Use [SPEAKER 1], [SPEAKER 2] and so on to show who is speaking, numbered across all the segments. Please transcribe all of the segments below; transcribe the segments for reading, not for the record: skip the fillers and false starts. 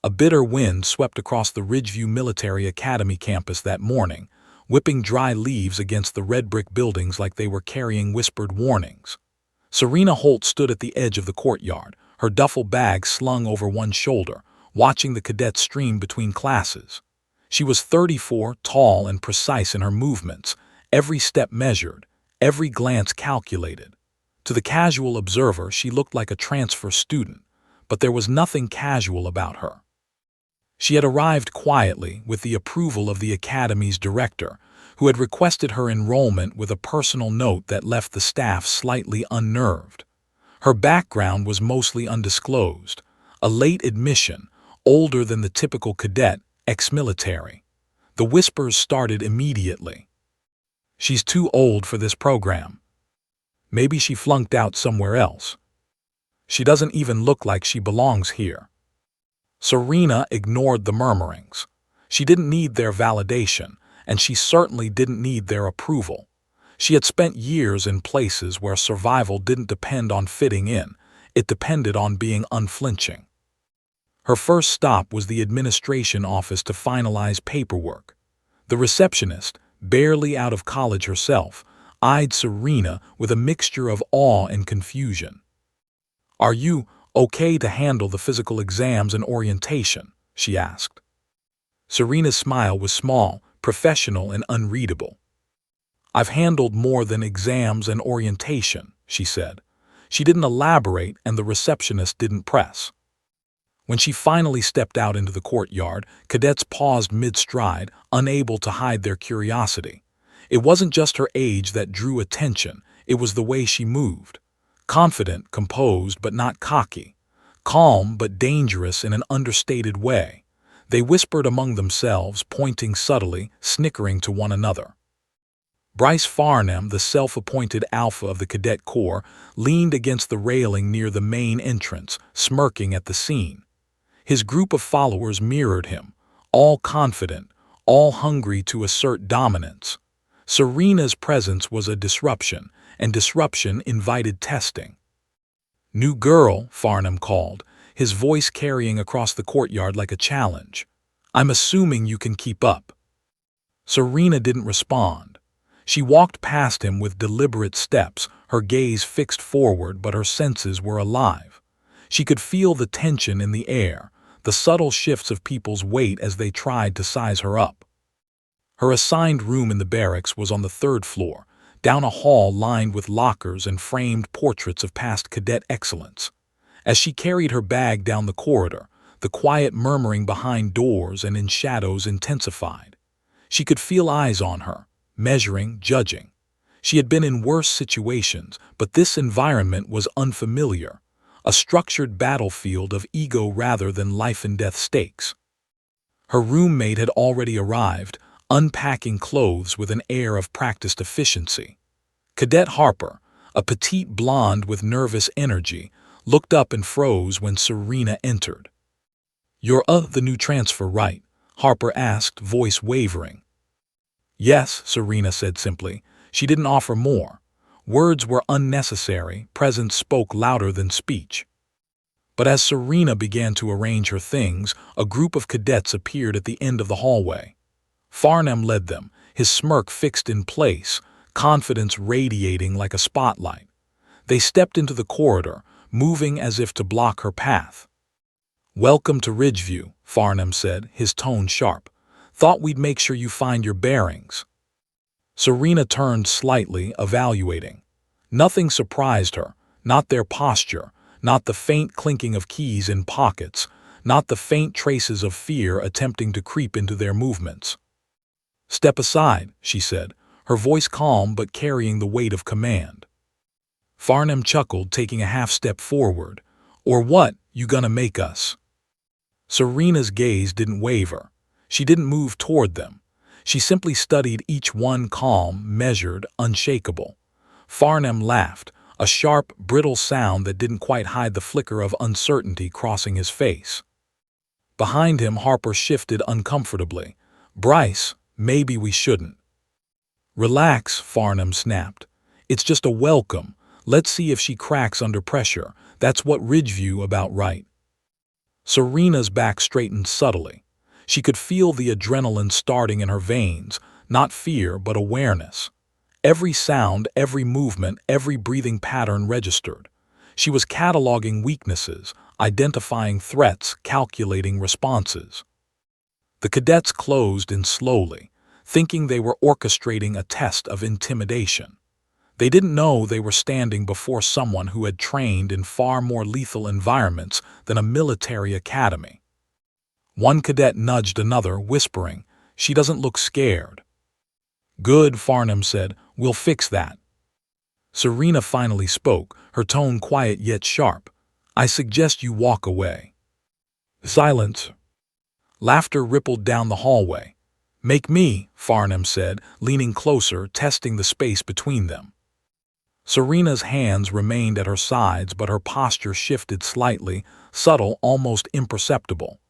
[SPEAKER 1] A bitter wind swept across the Ridgeview Military Academy campus that morning, whipping dry leaves against the red brick buildings like they were carrying whispered warnings. Serena Holt stood at the edge of the courtyard, her duffel bag slung over one shoulder, watching the cadets stream between classes. She was 34, tall and precise in her movements, every step measured, every glance calculated. To the casual observer, she looked like a transfer student, but there was nothing casual about her. She had arrived quietly with the approval of the academy's director, who had requested her enrollment with a personal note that left the staff slightly unnerved. Her background was mostly undisclosed, a late admission, older than the typical cadet, ex-military. The whispers started immediately. She's too old for this program. Maybe she flunked out somewhere else. She doesn't even look like she belongs here. Serena ignored the murmurings. She didn't need their validation, and she certainly didn't need their approval. She had spent years in places where survival didn't depend on fitting in, it depended on being unflinching. Her first stop was the administration office to finalize paperwork. The receptionist, barely out of college herself, eyed Serena with a mixture of awe and confusion. "Are you okay to handle the physical exams and orientation?" she asked. Serena's smile was small, professional, and unreadable. "I've handled more than exams and orientation," she said. She didn't elaborate, and the receptionist didn't press. When she finally stepped out into the courtyard, cadets paused mid-stride, unable to hide their curiosity. It wasn't just her age that drew attention, it was the way she moved. Confident, composed, but not cocky. Calm, but dangerous in an understated way. They whispered among themselves, pointing subtly, snickering to one another. Bryce Farnham, the self-appointed alpha of the cadet corps, leaned against the railing near the main entrance, smirking at the scene. His group of followers mirrored him, all confident, all hungry to assert dominance. Serena's presence was a disruption, and disruption invited testing. "New girl," Farnham called, his voice carrying across the courtyard like a challenge. "I'm assuming you can keep up." Serena didn't respond. She walked past him with deliberate steps, her gaze fixed forward, but her senses were alive. She could feel the tension in the air, the subtle shifts of people's weight as they tried to size her up. Her assigned room in the barracks was on the third floor, down a hall lined with lockers and framed portraits of past cadet excellence. As she carried her bag down the corridor, the quiet murmuring behind doors and in shadows intensified. She could feel eyes on her, measuring, judging. She had been in worse situations, but this environment was unfamiliar, a structured battlefield of ego rather than life-and-death stakes. Her roommate had already arrived, unpacking clothes with an air of practiced efficiency. Cadet Harper, a petite blonde with nervous energy, looked up and froze when Serena entered. "You're the new transfer, right?" Harper asked, voice wavering. "Yes," Serena said simply. She didn't offer more. Words were unnecessary, presence spoke louder than speech. But as Serena began to arrange her things, a group of cadets appeared at the end of the hallway. Farnham led them, his smirk fixed in place, confidence radiating like a spotlight. They stepped into the corridor, moving as if to block her path. "Welcome to Ridgeview," Farnham said, his tone sharp. "Thought we'd make sure you find your bearings." Serena turned slightly, evaluating. Nothing surprised her, not their posture, not the faint clinking of keys in pockets, not the faint traces of fear attempting to creep into their movements. "Step aside," she said, her voice calm but carrying the weight of command. Farnham chuckled, taking a half-step forward. "Or what, you gonna make us?" Serena's gaze didn't waver. She didn't move toward them. She simply studied each one, calm, measured, unshakable. Farnham laughed, a sharp, brittle sound that didn't quite hide the flicker of uncertainty crossing his face. Behind him, Harper shifted uncomfortably. "Bryce, maybe we shouldn't." "Relax," Farnham snapped. "It's just a welcome. Let's see if she cracks under pressure. That's what Ridgeview about, right?" Serena's back straightened subtly. She could feel the adrenaline starting in her veins, not fear but awareness. Every sound, every movement, every breathing pattern registered. She was cataloging weaknesses, identifying threats, calculating responses. The cadets closed in slowly, thinking they were orchestrating a test of intimidation. They didn't know they were standing before someone who had trained in far more lethal environments than a military academy. One cadet nudged another, whispering, "She doesn't look scared." "Good," Farnham said. "We'll fix that." Serena finally spoke, her tone quiet yet sharp. "I suggest you walk away." Silence. Laughter rippled down the hallway. "Make me," Farnham said, leaning closer, testing the space between them. Serena's hands remained at her sides, but her posture shifted slightly, subtle, almost imperceptible.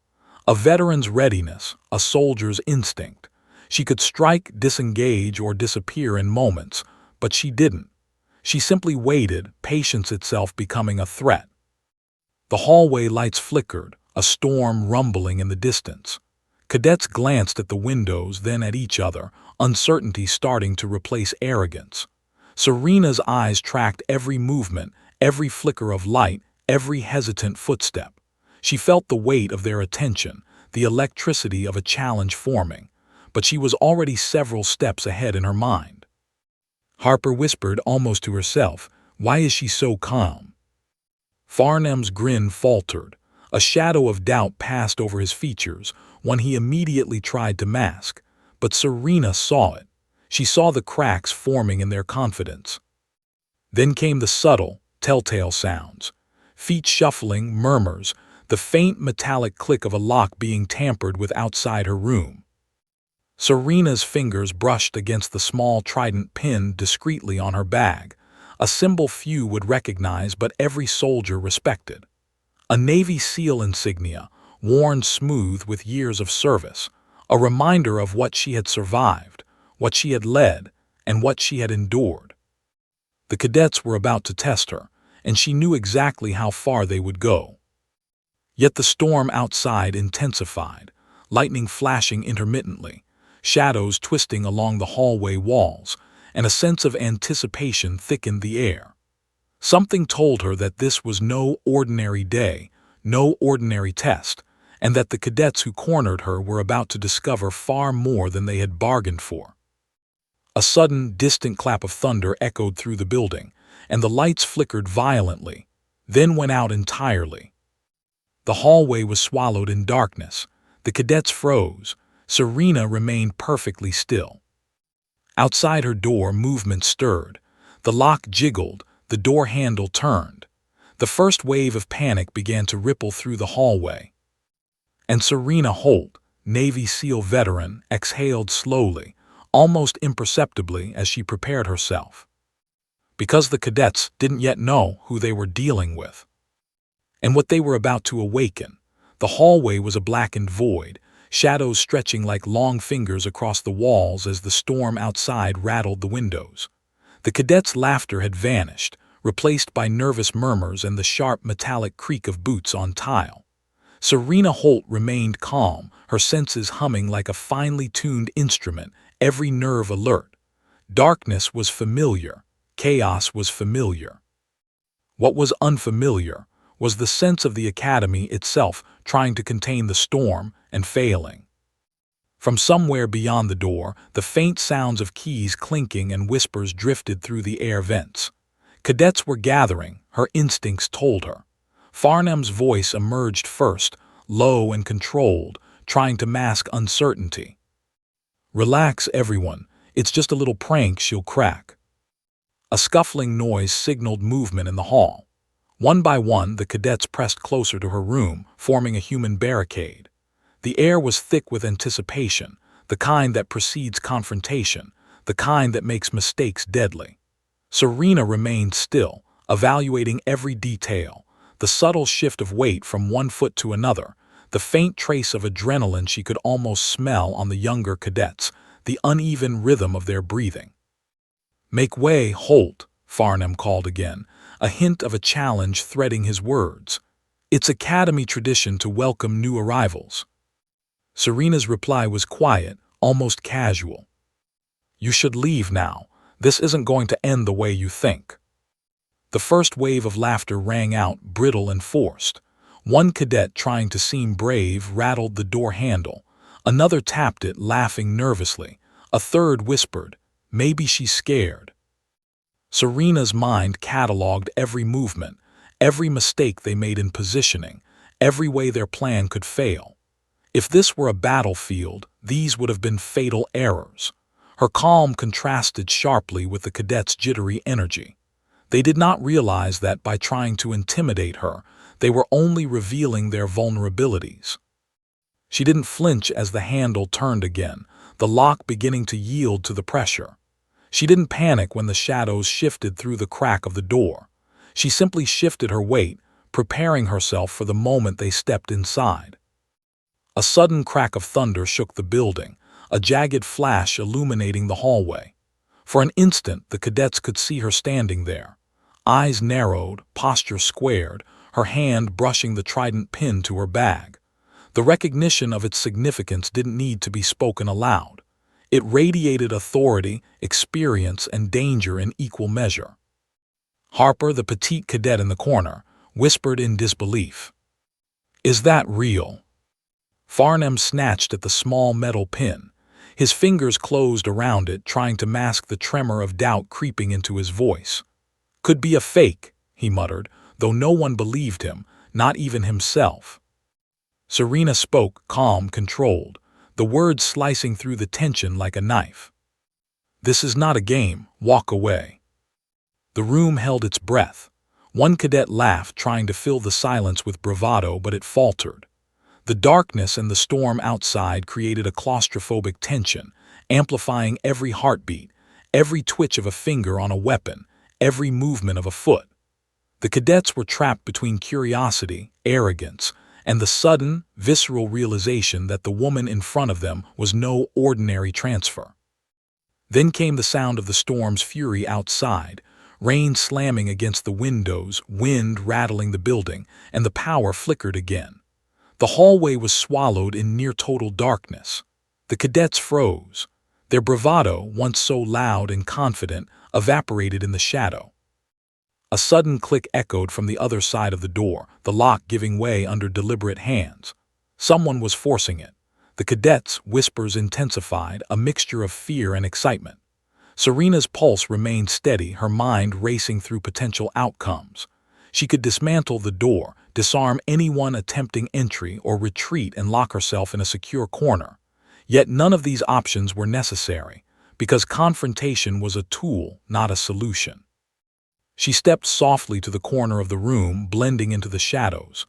[SPEAKER 1] A veteran's readiness, a soldier's instinct. She could strike, disengage, or disappear in moments, but she didn't. She simply waited, patience itself becoming a threat. The hallway lights flickered, a storm rumbling in the distance. Cadets glanced at the windows, then at each other, uncertainty starting to replace arrogance. Serena's eyes tracked every movement, every flicker of light, every hesitant footstep. She felt the weight of their attention, the electricity of a challenge forming, but she was already several steps ahead in her mind. Harper whispered almost to herself, "Why is she so calm?" Farnham's grin faltered. A shadow of doubt passed over his features, one he immediately tried to mask, but Serena saw it. She saw the cracks forming in their confidence. Then came the subtle, telltale sounds. Feet shuffling, murmurs, the faint metallic click of a lock being tampered with outside her room. Serena's fingers brushed against the small trident pinned discreetly on her bag, a symbol few would recognize but every soldier respected. A Navy SEAL insignia, worn smooth with years of service, a reminder of what she had survived, what she had led, and what she had endured. The cadets were about to test her, and she knew exactly how far they would go. Yet the storm outside intensified, lightning flashing intermittently, shadows twisting along the hallway walls, and a sense of anticipation thickened the air. Something told her that this was no ordinary day, no ordinary test, and that the cadets who cornered her were about to discover far more than they had bargained for. A sudden, distant clap of thunder echoed through the building, and the lights flickered violently, then went out entirely. The hallway was swallowed in darkness. The cadets froze. Serena remained perfectly still. Outside her door, movement stirred. The lock jiggled, the door handle turned. The first wave of panic began to ripple through the hallway. And Serena Holt, Navy SEAL veteran, exhaled slowly, almost imperceptibly as she prepared herself. Because the cadets didn't yet know who they were dealing with and what they were about to awaken. The hallway was a blackened void, shadows stretching like long fingers across the walls as the storm outside rattled the windows. The cadets' laughter had vanished, replaced by nervous murmurs and the sharp metallic creak of boots on tile. Serena Holt remained calm, her senses humming like a finely tuned instrument, every nerve alert. Darkness was familiar, chaos was familiar. What was unfamiliar was the sense of the academy itself trying to contain the storm and failing. From somewhere beyond the door, the faint sounds of keys clinking and whispers drifted through the air vents. Cadets were gathering, her instincts told her. Farnham's voice emerged first, low and controlled, trying to mask uncertainty. "Relax, everyone. It's just a little prank she'll crack." A scuffling noise signaled movement in the hall. One by one, the cadets pressed closer to her room, forming a human barricade. The air was thick with anticipation, the kind that precedes confrontation, the kind that makes mistakes deadly. Serena remained still, evaluating every detail, the subtle shift of weight from one foot to another, the faint trace of adrenaline she could almost smell on the younger cadets, the uneven rhythm of their breathing. "Make way, Holt," Farnham called again, a hint of a challenge threading his words. It's Academy tradition to welcome new arrivals. Serena's reply was quiet, almost casual. You should leave now. This isn't going to end the way you think. The first wave of laughter rang out, brittle and forced. One cadet, trying to seem brave, rattled the door handle. Another tapped it, laughing nervously. A third whispered, "Maybe she's scared." Serena's mind catalogued every movement, every mistake they made in positioning, every way their plan could fail. If this were a battlefield, these would have been fatal errors. Her calm contrasted sharply with the cadets' jittery energy. They did not realize that by trying to intimidate her, they were only revealing their vulnerabilities. She didn't flinch as the handle turned again, the lock beginning to yield to the pressure. She didn't panic when the shadows shifted through the crack of the door. She simply shifted her weight, preparing herself for the moment they stepped inside. A sudden crack of thunder shook the building, a jagged flash illuminating the hallway. For an instant, the cadets could see her standing there. Eyes narrowed, posture squared, her hand brushing the trident pinned to her bag. The recognition of its significance didn't need to be spoken aloud. It radiated authority, experience, and danger in equal measure. Harper, the petite cadet in the corner, whispered in disbelief. "Is that real?" Farnham snatched at the small metal pin. His fingers closed around it, trying to mask the tremor of doubt creeping into his voice. "Could be a fake," he muttered, though no one believed him, not even himself. Serena spoke, calm, controlled, the words slicing through the tension like a knife. "This is not a game. Walk away." The room held its breath. One cadet laughed, trying to fill the silence with bravado, but it faltered. The darkness and the storm outside created a claustrophobic tension, amplifying every heartbeat, every twitch of a finger on a weapon, every movement of a foot. The cadets were trapped between curiosity, arrogance, and the sudden, visceral realization that the woman in front of them was no ordinary transfer. Then came the sound of the storm's fury outside, rain slamming against the windows, wind rattling the building, and the power flickered again. The hallway was swallowed in near-total darkness. The cadets froze. Their bravado, once so loud and confident, evaporated in the shadow. A sudden click echoed from the other side of the door, the lock giving way under deliberate hands. Someone was forcing it. The cadets' whispers intensified, a mixture of fear and excitement. Serena's pulse remained steady, her mind racing through potential outcomes. She could dismantle the door, disarm anyone attempting entry, or retreat and lock herself in a secure corner. Yet none of these options were necessary, because confrontation was a tool, not a solution. She stepped softly to the corner of the room, blending into the shadows.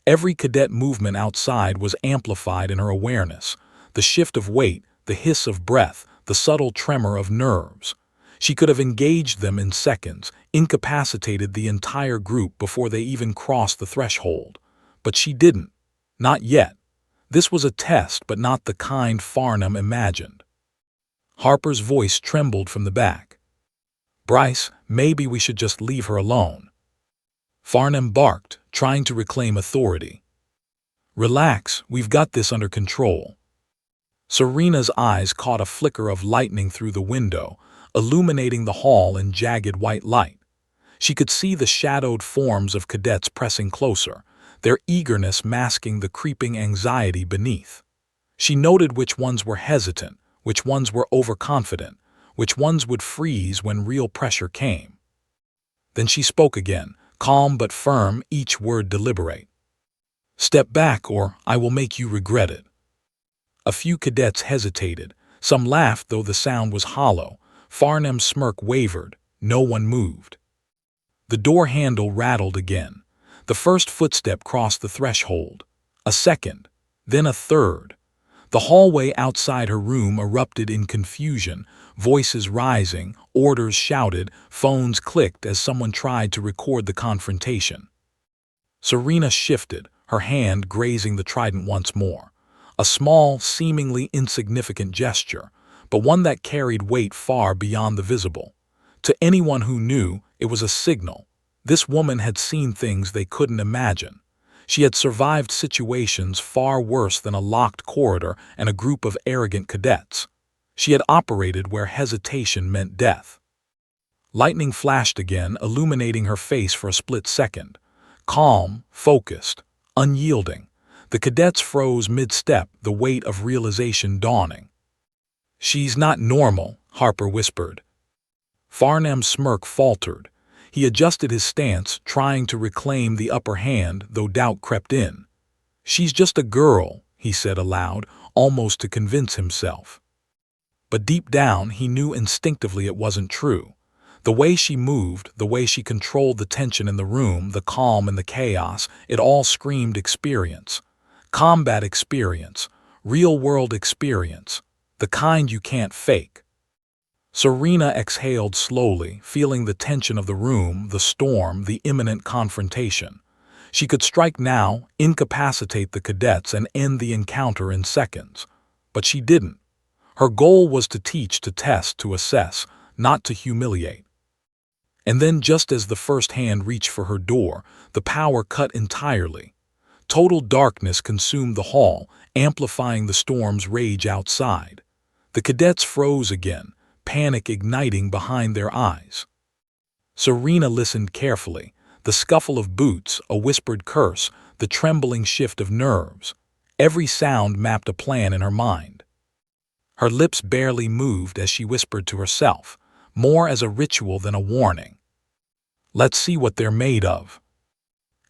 [SPEAKER 1] Every cadet movement outside was amplified in her awareness. The shift of weight, the hiss of breath, the subtle tremor of nerves. She could have engaged them in seconds, incapacitated the entire group before they even crossed the threshold. But she didn't. Not yet. This was a test, but not the kind Farnham imagined. Harper's voice trembled from the back. "Bryce, maybe we should just leave her alone." Farnham barked, trying to reclaim authority. "Relax, we've got this under control." Serena's eyes caught a flicker of lightning through the window, illuminating the hall in jagged white light. She could see the shadowed forms of cadets pressing closer, their eagerness masking the creeping anxiety beneath. She noted which ones were hesitant, which ones were overconfident, which ones would freeze when real pressure came. Then she spoke again, calm but firm, each word deliberate. "Step back, or I will make you regret it." A few cadets hesitated. Some laughed, though the sound was hollow. Farnham's smirk wavered. No one moved. The door handle rattled again. The first footstep crossed the threshold. A second. Then a third. The hallway outside her room erupted in confusion, voices rising, orders shouted, phones clicked as someone tried to record the confrontation. Serena shifted, her hand grazing the trident once more. A small, seemingly insignificant gesture, but one that carried weight far beyond the visible. To anyone who knew, it was a signal. This woman had seen things they couldn't imagine. She had survived situations far worse than a locked corridor and a group of arrogant cadets. She had operated where hesitation meant death. Lightning flashed again, illuminating her face for a split second. Calm, focused, unyielding. The cadets froze mid-step, the weight of realization dawning. "She's not normal," Harper whispered. Farnham's smirk faltered. He adjusted his stance, trying to reclaim the upper hand, though doubt crept in. "She's just a girl," he said aloud, almost to convince himself. But deep down, he knew instinctively it wasn't true. The way she moved, the way she controlled the tension in the room, the calm and the chaos, it all screamed experience. Combat experience, real-world experience, the kind you can't fake. Serena exhaled slowly, feeling the tension of the room, the storm, the imminent confrontation. She could strike now, incapacitate the cadets, and end the encounter in seconds. But she didn't. Her goal was to teach, to test, to assess, not to humiliate. And then, just as the first hand reached for her door, the power cut entirely. Total darkness consumed the hall, amplifying the storm's rage outside. The cadets froze again, panic igniting behind their eyes. Serena listened carefully. The scuffle of boots, a whispered curse, the trembling shift of nerves. Every sound mapped a plan in her mind. Her lips barely moved as she whispered to herself, more as a ritual than a warning. "Let's see what they're made of."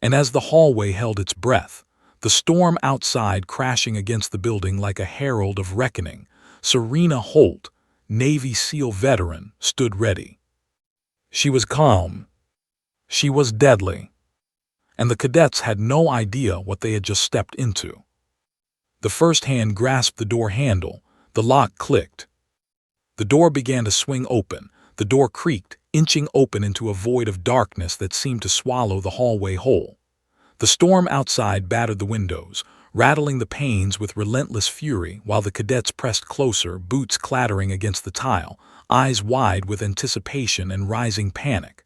[SPEAKER 1] And as the hallway held its breath, the storm outside crashing against the building like a herald of reckoning, Serena Holt, Navy SEAL veteran, stood ready. She was calm. She was deadly. And the cadets had no idea what they had just stepped into. The first hand grasped the door handle. The lock clicked. The door began to swing open. The door creaked, inching open into a void of darkness that seemed to swallow the hallway whole. The storm outside battered the windows, rattling the panes with relentless fury while the cadets pressed closer, boots clattering against the tile, eyes wide with anticipation and rising panic.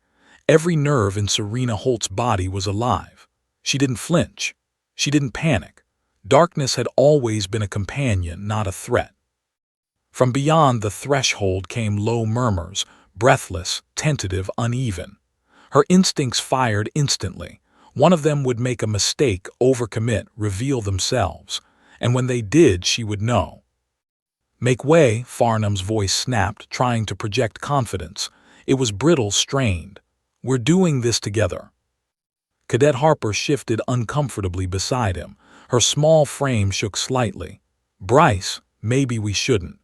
[SPEAKER 1] Every nerve in Serena Holt's body was alive. She didn't flinch. She didn't panic. Darkness had always been a companion, not a threat. From beyond the threshold came low murmurs, breathless, tentative, uneven. Her instincts fired instantly. One of them would make a mistake, overcommit, reveal themselves. And when they did, she would know. "Make way," Farnham's voice snapped, trying to project confidence. It was brittle, strained. "We're doing this together." Cadet Harper shifted uncomfortably beside him. Her small frame shook slightly. "Bryce, maybe we shouldn't."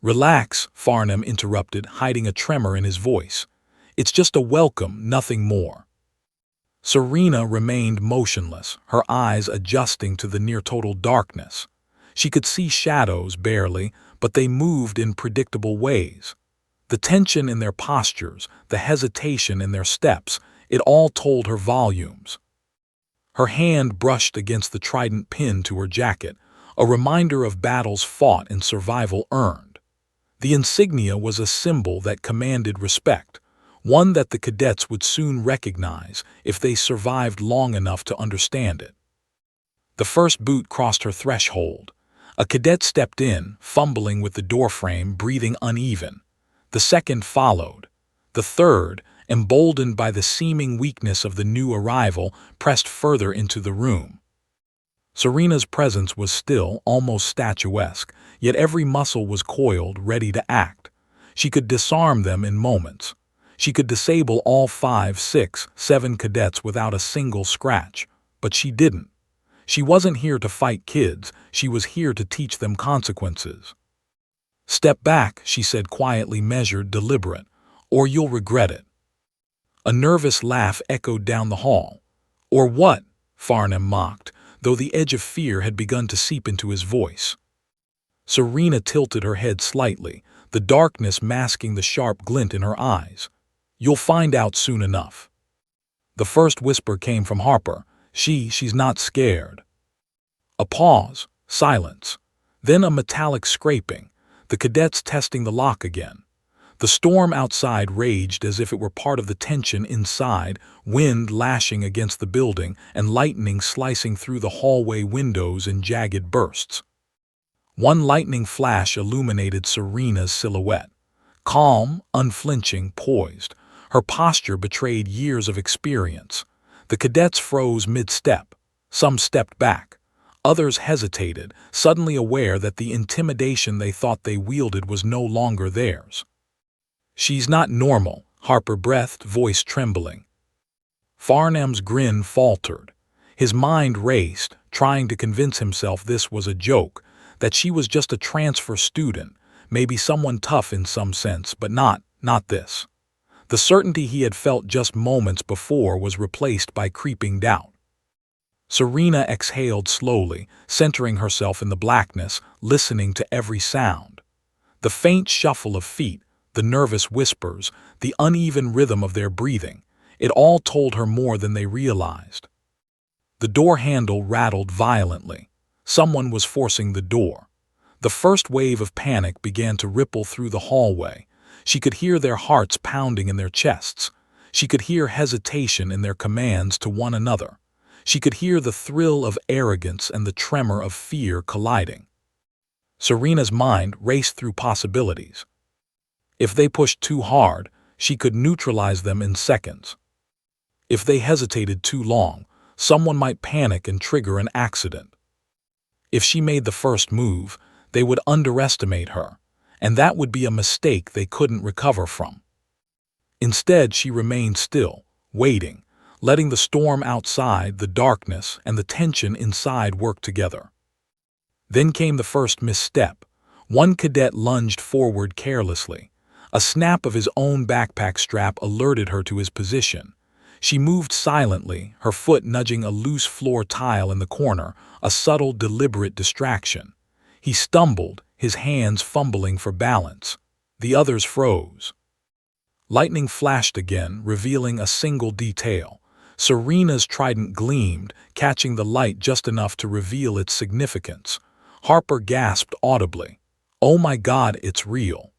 [SPEAKER 1] "Relax," Farnham interrupted, hiding a tremor in his voice. "It's just a welcome, nothing more." Serena remained motionless, her eyes adjusting to the near-total darkness. She could see shadows barely, but they moved in predictable ways. The tension in their postures, the hesitation in their steps, it all told her volumes. Her hand brushed against the trident pin to her jacket, a reminder of battles fought and survival earned. The insignia was a symbol that commanded respect, one that the cadets would soon recognize if they survived long enough to understand it. The first boot crossed her threshold. A cadet stepped in, fumbling with the doorframe, breathing uneven. The second followed. The third, emboldened by the seeming weakness of the new arrival, pressed further into the room. Serena's presence was still, almost statuesque, yet every muscle was coiled, ready to act. She could disarm them in moments. She could disable all 5, 6, 7 cadets without a single scratch. But she didn't. She wasn't here to fight kids. She was here to teach them consequences. "Step back," she said, quietly, measured, deliberate, "or you'll regret it." A nervous laugh echoed down the hall. "Or what?" Farnham mocked, though the edge of fear had begun to seep into his voice. Serena tilted her head slightly, the darkness masking the sharp glint in her eyes. "You'll find out soon enough." The first whisper came from Harper. She's not scared." A pause, silence. Then a metallic scraping, the cadets testing the lock again. The storm outside raged as if it were part of the tension inside, wind lashing against the building and lightning slicing through the hallway windows in jagged bursts. One lightning flash illuminated Serena's silhouette. Calm, unflinching, poised. Her posture betrayed years of experience. The cadets froze mid-step. Some stepped back. Others hesitated, suddenly aware that the intimidation they thought they wielded was no longer theirs. "She's not normal," Harper breathed, voice trembling. Farnham's grin faltered. His mind raced, trying to convince himself this was a joke, that she was just a transfer student, maybe someone tough in some sense, but not this. The certainty he had felt just moments before was replaced by creeping doubt. Serena exhaled slowly, centering herself in the blackness, listening to every sound. The faint shuffle of feet, the nervous whispers, the uneven rhythm of their breathing, it all told her more than they realized. The door handle rattled violently. Someone was forcing the door. The first wave of panic began to ripple through the hallway. She could hear their hearts pounding in their chests. She could hear hesitation in their commands to one another. She could hear the thrill of arrogance and the tremor of fear colliding. Serena's mind raced through possibilities. If they pushed too hard, she could neutralize them in seconds. If they hesitated too long, someone might panic and trigger an accident. If she made the first move, they would underestimate her, and that would be a mistake they couldn't recover from. Instead, she remained still, waiting, letting the storm outside, the darkness, and the tension inside work together. Then came the first misstep. One cadet lunged forward carelessly. A snap of his own backpack strap alerted her to his position. She moved silently, her foot nudging a loose floor tile in the corner, a subtle, deliberate distraction. He stumbled, his hands fumbling for balance. The others froze. Lightning flashed again, revealing a single detail. Serena's trident gleamed, catching the light just enough to reveal its significance. Harper gasped audibly. "Oh my God, it's real."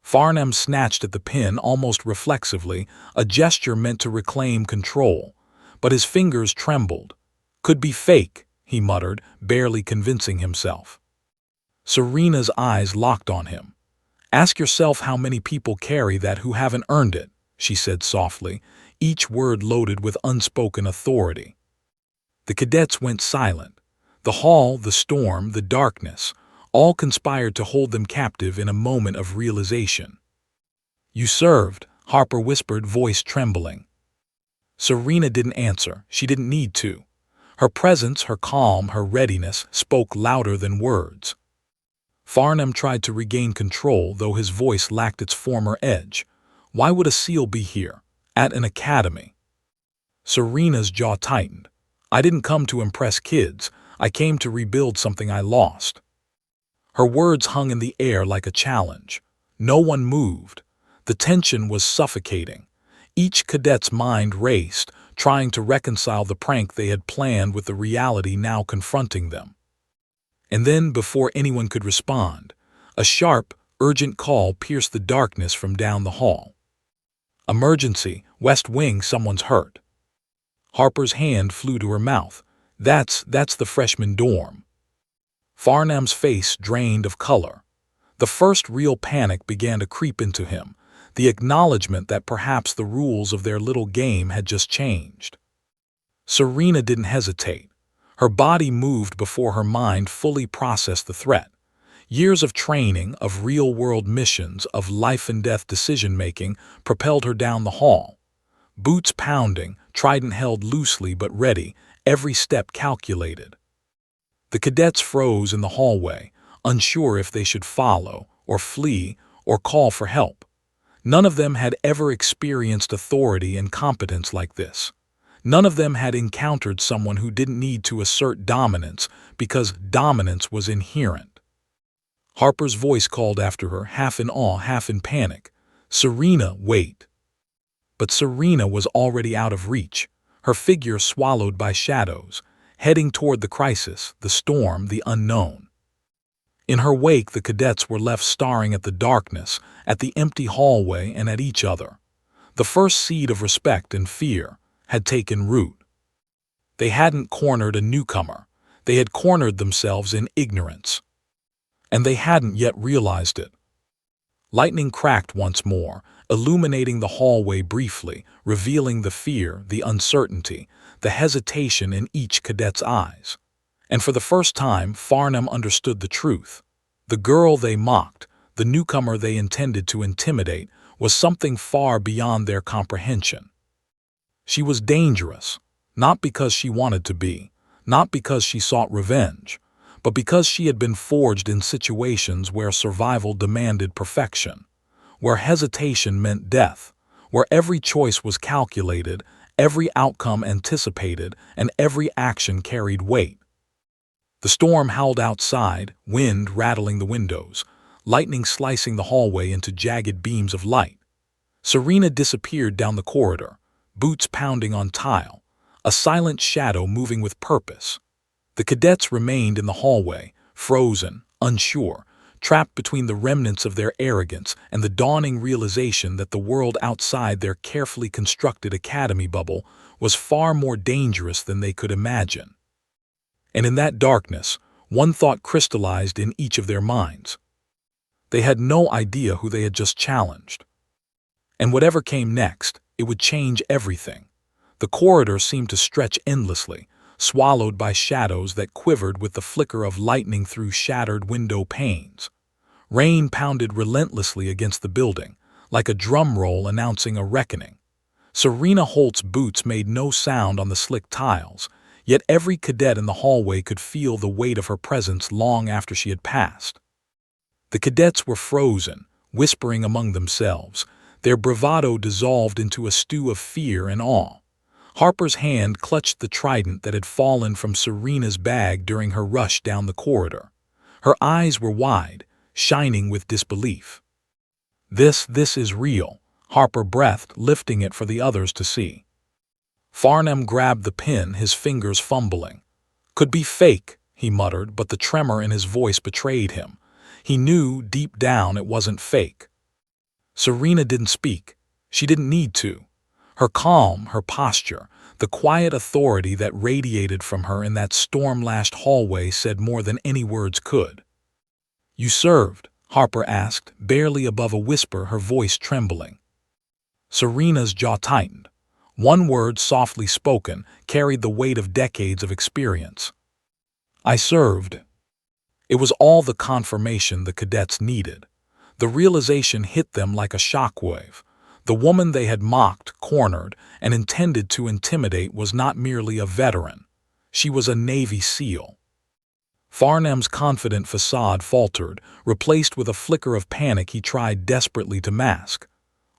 [SPEAKER 1] Farnham snatched at the pin almost reflexively, a gesture meant to reclaim control. But his fingers trembled. "Could be fake," he muttered, barely convincing himself. Serena's eyes locked on him. "Ask yourself how many people carry that who haven't earned it," she said softly, each word loaded with unspoken authority. The cadets went silent. The hall, the storm, the darkness, all conspired to hold them captive in a moment of realization. "You served," Harper whispered, voice trembling. Serena didn't answer. She didn't need to. Her presence, her calm, her readiness spoke louder than words. Farnham tried to regain control, though his voice lacked its former edge. Why would a SEAL be here, at an academy? Serena's jaw tightened. "I didn't come to impress kids. I came to rebuild something I lost." Her words hung in the air like a challenge. No one moved. The tension was suffocating. Each cadet's mind raced, trying to reconcile the prank they had planned with the reality now confronting them. And then, before anyone could respond, a sharp, urgent call pierced the darkness from down the hall. "Emergency, West Wing, someone's hurt." Harper's hand flew to her mouth. That's the freshman dorm." Farnham's face drained of color. The first real panic began to creep into him, the acknowledgement that perhaps the rules of their little game had just changed. Serena didn't hesitate. Her body moved before her mind fully processed the threat. Years of training, of real-world missions, of life-and-death decision-making propelled her down the hall. Boots pounding, trident held loosely but ready, every step calculated. The cadets froze in the hallway, unsure if they should follow, or flee, or call for help. None of them had ever experienced authority and competence like this. None of them had encountered someone who didn't need to assert dominance because dominance was inherent. Harper's voice called after her, half in awe, half in panic. "Serena, wait." But Serena was already out of reach, her figure swallowed by shadows, heading toward the crisis, the storm, the unknown. In her wake, the cadets were left staring at the darkness, at the empty hallway, and at each other. The first seed of respect and fear had taken root. They hadn't cornered a newcomer. They had cornered themselves in ignorance. And they hadn't yet realized it. Lightning cracked once more, illuminating the hallway briefly, revealing the fear, the uncertainty, the hesitation in each cadet's eyes. And for the first time, Farnham understood the truth. The girl they mocked, the newcomer they intended to intimidate, was something far beyond their comprehension. She was dangerous, not because she wanted to be, not because she sought revenge, but because she had been forged in situations where survival demanded perfection, where hesitation meant death, where every choice was calculated, every outcome anticipated, and every action carried weight. The storm howled outside, wind rattling the windows, lightning slicing the hallway into jagged beams of light. Serena disappeared down the corridor, boots pounding on tile, a silent shadow moving with purpose. The cadets remained in the hallway, frozen, unsure, trapped between the remnants of their arrogance and the dawning realization that the world outside their carefully constructed academy bubble was far more dangerous than they could imagine. And in that darkness, one thought crystallized in each of their minds. They had no idea who they had just challenged. And whatever came next, it would change everything. The corridor seemed to stretch endlessly, swallowed by shadows that quivered with the flicker of lightning through shattered window panes. Rain pounded relentlessly against the building, like a drum roll announcing a reckoning. Serena Holt's boots made no sound on the slick tiles, yet every cadet in the hallway could feel the weight of her presence long after she had passed. The cadets were frozen, whispering among themselves, their bravado dissolved into a stew of fear and awe. Harper's hand clutched the trident that had fallen from Serena's bag during her rush down the corridor. Her eyes were wide, shining with disbelief. This is real, Harper breathed, lifting it for the others to see. Farnham grabbed the pin, his fingers fumbling. Could be fake, he muttered, but the tremor in his voice betrayed him. He knew deep down it wasn't fake. Serena didn't speak. She didn't need to. Her calm, her posture, the quiet authority that radiated from her in that storm-lashed hallway said more than any words could. "You served?" Harper asked, barely above a whisper, her voice trembling. Serena's jaw tightened. One word, softly spoken, carried the weight of decades of experience. "I served." It was all the confirmation the cadets needed. The realization hit them like a shockwave. The woman they had mocked, cornered, and intended to intimidate was not merely a veteran. She was a Navy SEAL. Farnham's confident facade faltered, replaced with a flicker of panic he tried desperately to mask.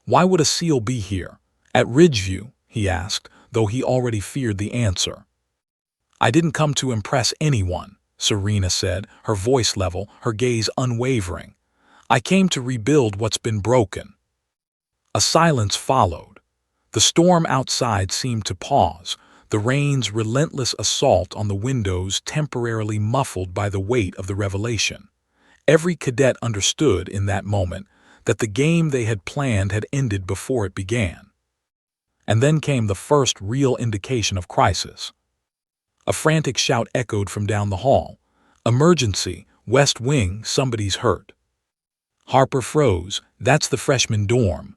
[SPEAKER 1] Why would a SEAL be here? At Ridgeview? He asked, though he already feared the answer. "I didn't come to impress anyone," Serena said, her voice level, her gaze unwavering. "I came to rebuild what's been broken." A silence followed. The storm outside seemed to pause, the rain's relentless assault on the windows temporarily muffled by the weight of the revelation. Every cadet understood in that moment that the game they had planned had ended before it began. And then came the first real indication of crisis. A frantic shout echoed from down the hall. "Emergency! West Wing, somebody's hurt." Harper froze. "That's the freshman dorm."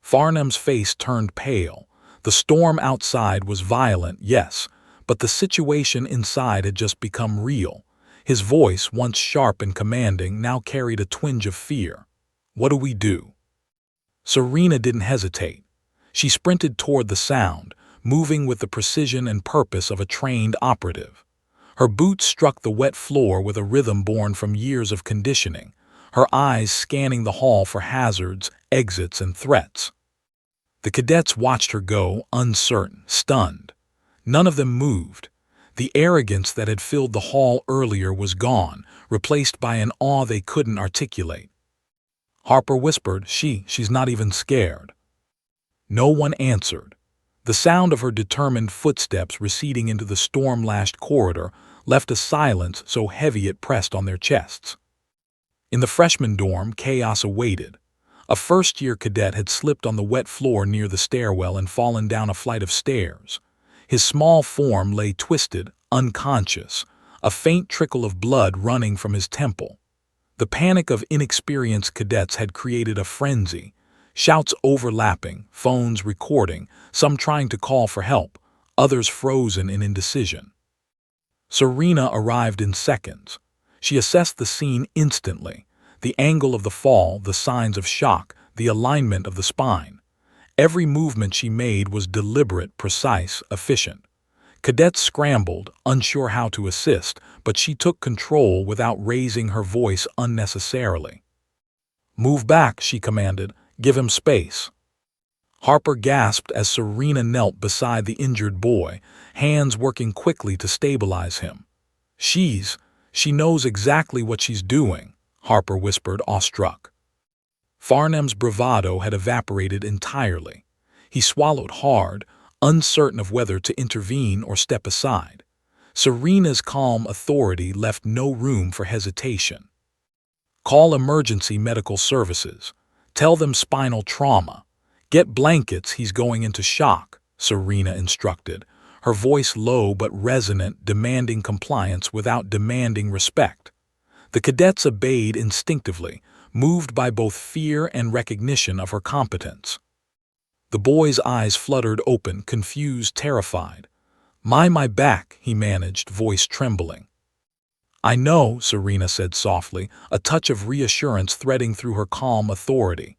[SPEAKER 1] Farnham's face turned pale. The storm outside was violent, yes, but the situation inside had just become real. His voice, once sharp and commanding, now carried a twinge of fear. "What do we do?" Serena didn't hesitate. She sprinted toward the sound, moving with the precision and purpose of a trained operative. Her boots struck the wet floor with a rhythm born from years of conditioning, her eyes scanning the hall for hazards, exits, and threats. The cadets watched her go, uncertain, stunned. None of them moved. The arrogance that had filled the hall earlier was gone, replaced by an awe they couldn't articulate. Harper whispered, She's not even scared." No one answered. The sound of her determined footsteps receding into the storm-lashed corridor left a silence so heavy it pressed on their chests. In the freshman dorm, chaos awaited. A first-year cadet had slipped on the wet floor near the stairwell and fallen down a flight of stairs. His small form lay twisted, unconscious, a faint trickle of blood running from his temple. The panic of inexperienced cadets had created a frenzy, shouts overlapping, phones recording, some trying to call for help, others frozen in indecision. Serena arrived in seconds. She assessed the scene instantly. The angle of the fall, the signs of shock, the alignment of the spine. Every movement she made was deliberate, precise, efficient. Cadets scrambled, unsure how to assist, but she took control without raising her voice unnecessarily. "Move back," she commanded. "Give him space." Harper gasped as Serena knelt beside the injured boy, hands working quickly to stabilize him. She knows exactly what she's doing," Harper whispered, awestruck. Farnham's bravado had evaporated entirely. He swallowed hard, uncertain of whether to intervene or step aside. Serena's calm authority left no room for hesitation. "Call emergency medical services. Tell them spinal trauma. Get blankets, he's going into shock," Serena instructed, her voice low but resonant, demanding compliance without demanding respect. The cadets obeyed instinctively, moved by both fear and recognition of her competence. The boy's eyes fluttered open, confused, terrified. My back," he managed, voice trembling. "I know," Serena said softly, a touch of reassurance threading through her calm authority.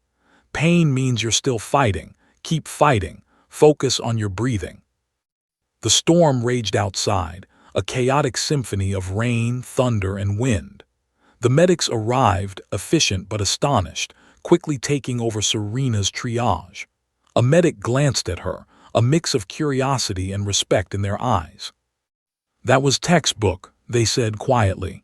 [SPEAKER 1] "Pain means you're still fighting. Keep fighting. Focus on your breathing." The storm raged outside, a chaotic symphony of rain, thunder, and wind. The medics arrived, efficient but astonished, quickly taking over Serena's triage. A medic glanced at her, a mix of curiosity and respect in their eyes. "That was textbook," they said quietly.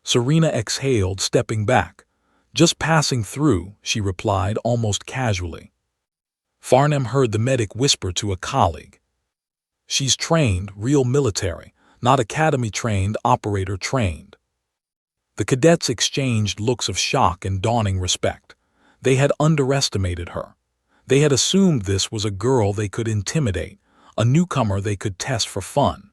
[SPEAKER 1] Serena exhaled, stepping back. "Just passing through," she replied almost casually. Farnham heard the medic whisper to a colleague. "She's trained, real military, not academy-trained, operator-trained." The cadets exchanged looks of shock and dawning respect. They had underestimated her. They had assumed this was a girl they could intimidate, a newcomer they could test for fun.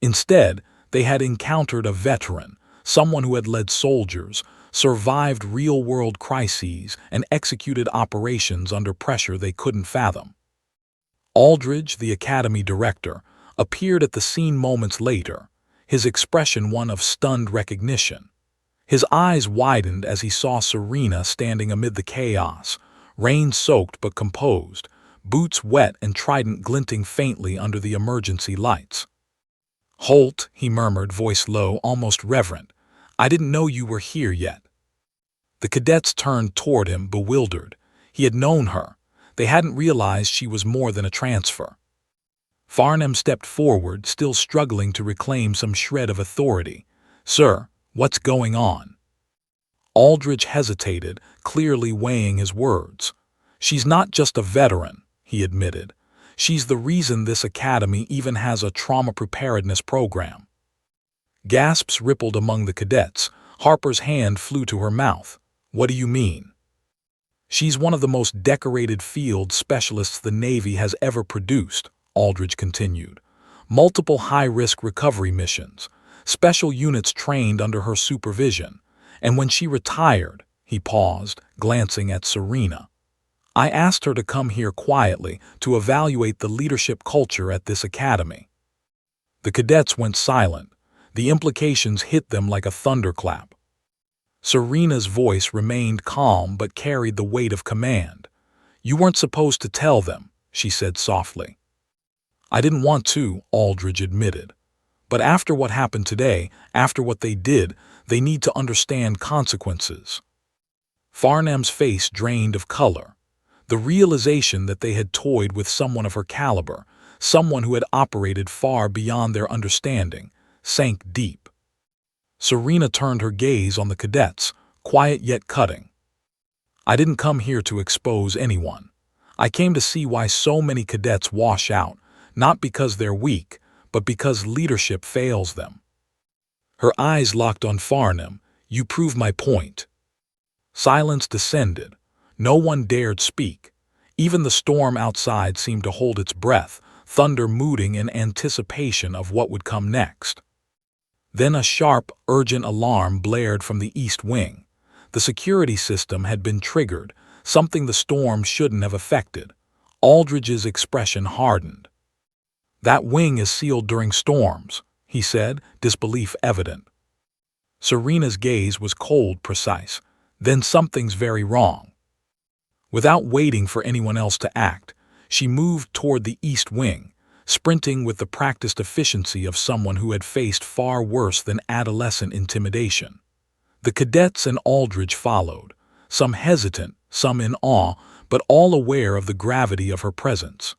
[SPEAKER 1] Instead, they had encountered a veteran, someone who had led soldiers, survived real-world crises, and executed operations under pressure they couldn't fathom. Aldridge, the academy director, appeared at the scene moments later, his expression one of stunned recognition. His eyes widened as he saw Serena standing amid the chaos, rain-soaked but composed, boots wet and trident glinting faintly under the emergency lights. "Holt," he murmured, voice low, almost reverent, "I didn't know you were here yet." The cadets turned toward him, bewildered. He had known her. They hadn't realized she was more than a transfer. Farnham stepped forward, still struggling to reclaim some shred of authority. "Sir, what's going on?" Aldridge hesitated, clearly weighing his words. "She's not just a veteran," he admitted. "She's the reason this academy even has a trauma preparedness program." Gasps rippled among the cadets. Harper's hand flew to her mouth. "What do you mean?" "She's one of the most decorated field specialists the Navy has ever produced," Aldridge continued. "Multiple high-risk recovery missions, special units trained under her supervision. And when she retired," he paused, glancing at Serena, "I asked her to come here quietly to evaluate the leadership culture at this academy." The cadets went silent. The implications hit them like a thunderclap. Serena's voice remained calm but carried the weight of command. "You weren't supposed to tell them," she said softly. "I didn't want to," Aldridge admitted. "But after what happened today, after what they did, they need to understand consequences." Farnham's face drained of color. The realization that they had toyed with someone of her caliber, someone who had operated far beyond their understanding, sank deep. Serena turned her gaze on the cadets, quiet yet cutting. "I didn't come here to expose anyone. I came to see why so many cadets wash out, not because they're weak, but because leadership fails them. Her eyes locked on Farnham. "You prove my point." Silence descended. No one dared speak. Even the storm outside seemed to hold its breath, thunder mooting in anticipation of what would come next. Then a sharp, urgent alarm blared from the east wing. The security system had been triggered, something the storm shouldn't have affected. Aldridge's expression hardened. "That wing is sealed during storms," he said, disbelief evident. Serena's gaze was cold, precise. "Then something's very wrong." Without waiting for anyone else to act, she moved toward the east wing, sprinting with the practiced efficiency of someone who had faced far worse than adolescent intimidation. The cadets and Aldridge followed, some hesitant, some in awe, but all aware of the gravity of her presence.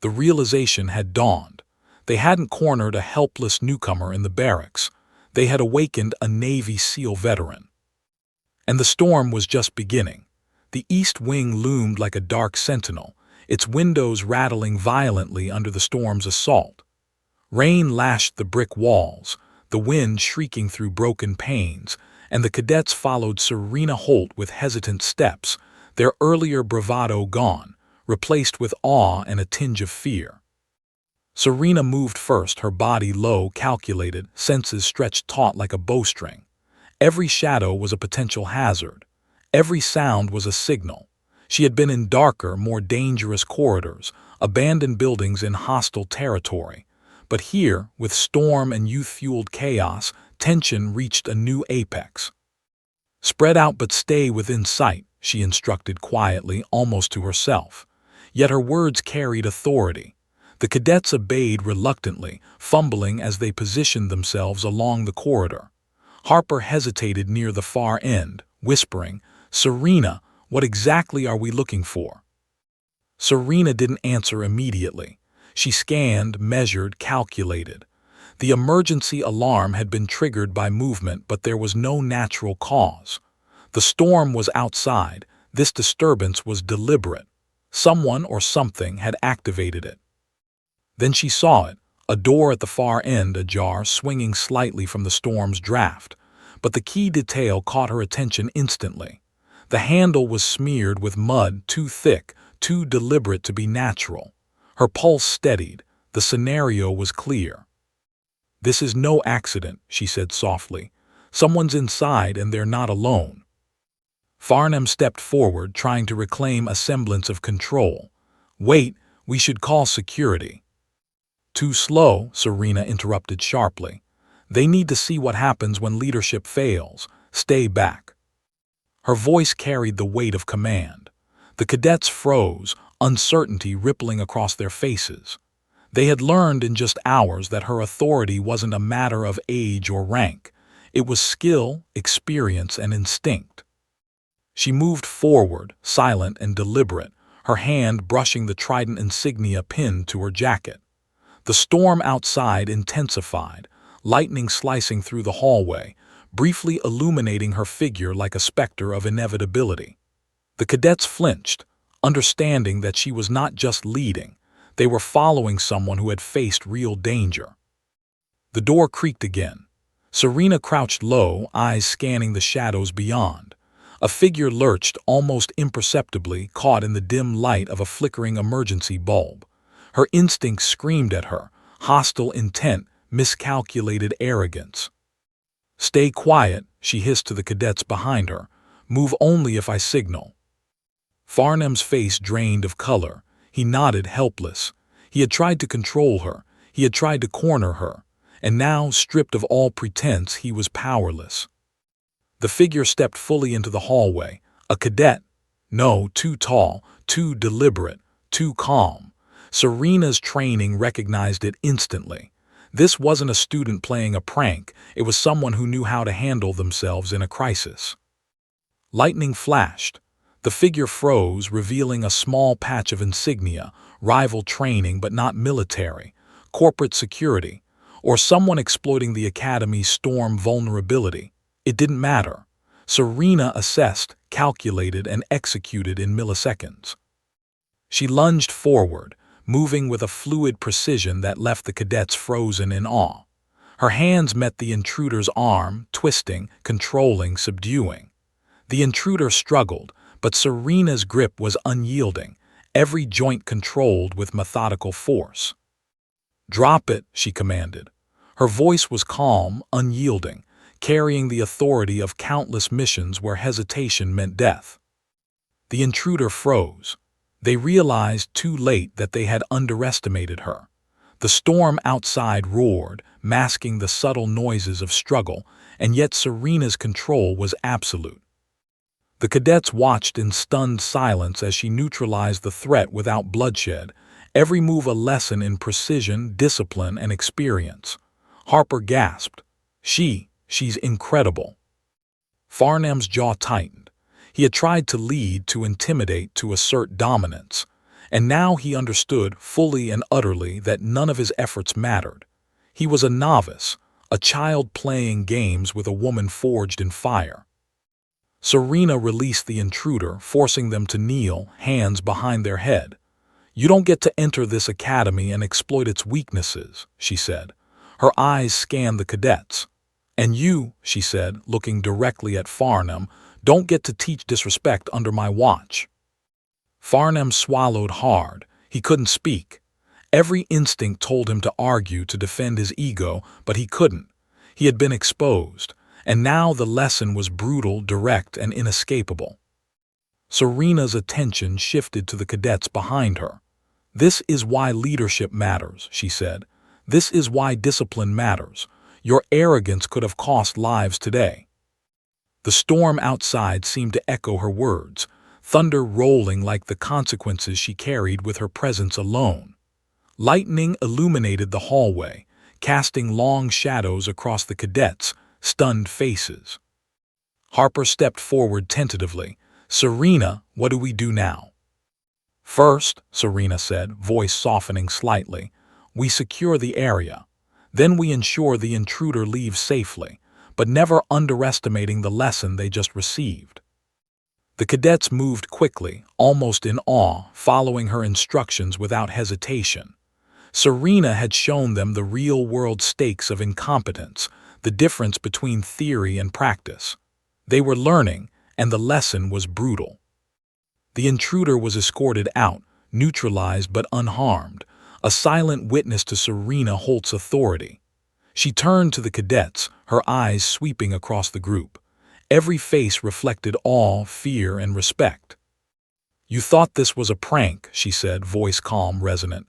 [SPEAKER 1] The realization had dawned. They hadn't cornered a helpless newcomer in the barracks. They had awakened a Navy SEAL veteran. And the storm was just beginning. The east wing loomed like a dark sentinel, its windows rattling violently under the storm's assault. Rain lashed the brick walls, the wind shrieking through broken panes, and the cadets followed Serena Holt with hesitant steps, their earlier bravado gone, replaced with awe and a tinge of fear. Serena moved first, her body low, calculated, senses stretched taut like a bowstring. Every shadow was a potential hazard. Every sound was a signal. She had been in darker, more dangerous corridors, abandoned buildings in hostile territory. But here, with storm and youth-fueled chaos, tension reached a new apex. "Spread out but stay within sight," she instructed quietly, almost to herself. Yet her words carried authority. The cadets obeyed reluctantly, fumbling as they positioned themselves along the corridor. Harper hesitated near the far end, whispering, "Serena, what exactly are we looking for?" Serena didn't answer immediately. She scanned, measured, calculated. The emergency alarm had been triggered by movement, but there was no natural cause. The storm was outside. This disturbance was deliberate. Someone or something had activated it. Then she saw it, a door at the far end ajar, swinging slightly from the storm's draft. But the key detail caught her attention instantly. The handle was smeared with mud, too thick, too deliberate to be natural. Her pulse steadied. The scenario was clear. "This is no accident," she said softly. "Someone's inside and they're not alone." Farnham stepped forward, trying to reclaim a semblance of control. "Wait, we should call security." "Too slow," Serena interrupted sharply. "They need to see what happens when leadership fails. Stay back." Her voice carried the weight of command. The cadets froze, uncertainty rippling across their faces. They had learned in just hours that her authority wasn't a matter of age or rank. It was skill, experience, and instinct. She moved forward, silent and deliberate, her hand brushing the trident insignia pinned to her jacket. The storm outside intensified, lightning slicing through the hallway, briefly illuminating her figure like a specter of inevitability. The cadets flinched, understanding that she was not just leading. They were following someone who had faced real danger. The door creaked again. Serena crouched low, eyes scanning the shadows beyond. A figure lurched almost imperceptibly, caught in the dim light of a flickering emergency bulb. Her instincts screamed at her, hostile intent, miscalculated arrogance. "Stay quiet," she hissed to the cadets behind her. "Move only if I signal." Farnham's face drained of color. He nodded, helpless. He had tried to control her. He had tried to corner her. And now, stripped of all pretense, he was powerless. The figure stepped fully into the hallway. A cadet. No, too tall, too deliberate, too calm. Serena's training recognized it instantly. This wasn't a student playing a prank. It was someone who knew how to handle themselves in a crisis. Lightning flashed. The figure froze, revealing a small patch of insignia, rival training but not military, corporate security, or someone exploiting the Academy's storm vulnerability. It didn't matter. Serena assessed, calculated, and executed in milliseconds. She lunged forward, moving with a fluid precision that left the cadets frozen in awe. Her hands met the intruder's arm, twisting, controlling, subduing. The intruder struggled, but Serena's grip was unyielding, every joint controlled with methodical force. "Drop it," she commanded. Her voice was calm, unyielding, carrying the authority of countless missions where hesitation meant death. The intruder froze. They realized too late that they had underestimated her. The storm outside roared, masking the subtle noises of struggle, and yet Serena's control was absolute. The cadets watched in stunned silence as she neutralized the threat without bloodshed, every move a lesson in precision, discipline, and experience. Harper gasped. She's incredible." Farnham's jaw tightened. He had tried to lead, to intimidate, to assert dominance, and now he understood fully and utterly that none of his efforts mattered. He was a novice, a child playing games with a woman forged in fire. Serena released the intruder, forcing them to kneel, hands behind their head. "You don't get to enter this academy and exploit its weaknesses," she said. Her eyes scanned the cadets. "And you," she said, looking directly at Farnham, "don't get to teach disrespect under my watch." Farnham swallowed hard. He couldn't speak. Every instinct told him to argue, to defend his ego, but he couldn't. He had been exposed, and now the lesson was brutal, direct, and inescapable. Serena's attention shifted to the cadets behind her. "This is why leadership matters," she said. "This is why discipline matters. Your arrogance could have cost lives today." The storm outside seemed to echo her words, thunder rolling like the consequences she carried with her presence alone. Lightning illuminated the hallway, casting long shadows across the cadets' stunned faces. Harper stepped forward tentatively. "Serena, what do we do now?" "First," Serena said, voice softening slightly, "we secure the area. Then we ensure the intruder leaves safely, but never underestimating the lesson they just received." The cadets moved quickly, almost in awe, following her instructions without hesitation. Serena had shown them the real-world stakes of incompetence, the difference between theory and practice. They were learning, and the lesson was brutal. The intruder was escorted out, neutralized but unharmed, a silent witness to Serena Holt's authority. She turned to the cadets, her eyes sweeping across the group. Every face reflected awe, fear, and respect. "You thought this was a prank," she said, voice calm, resonant.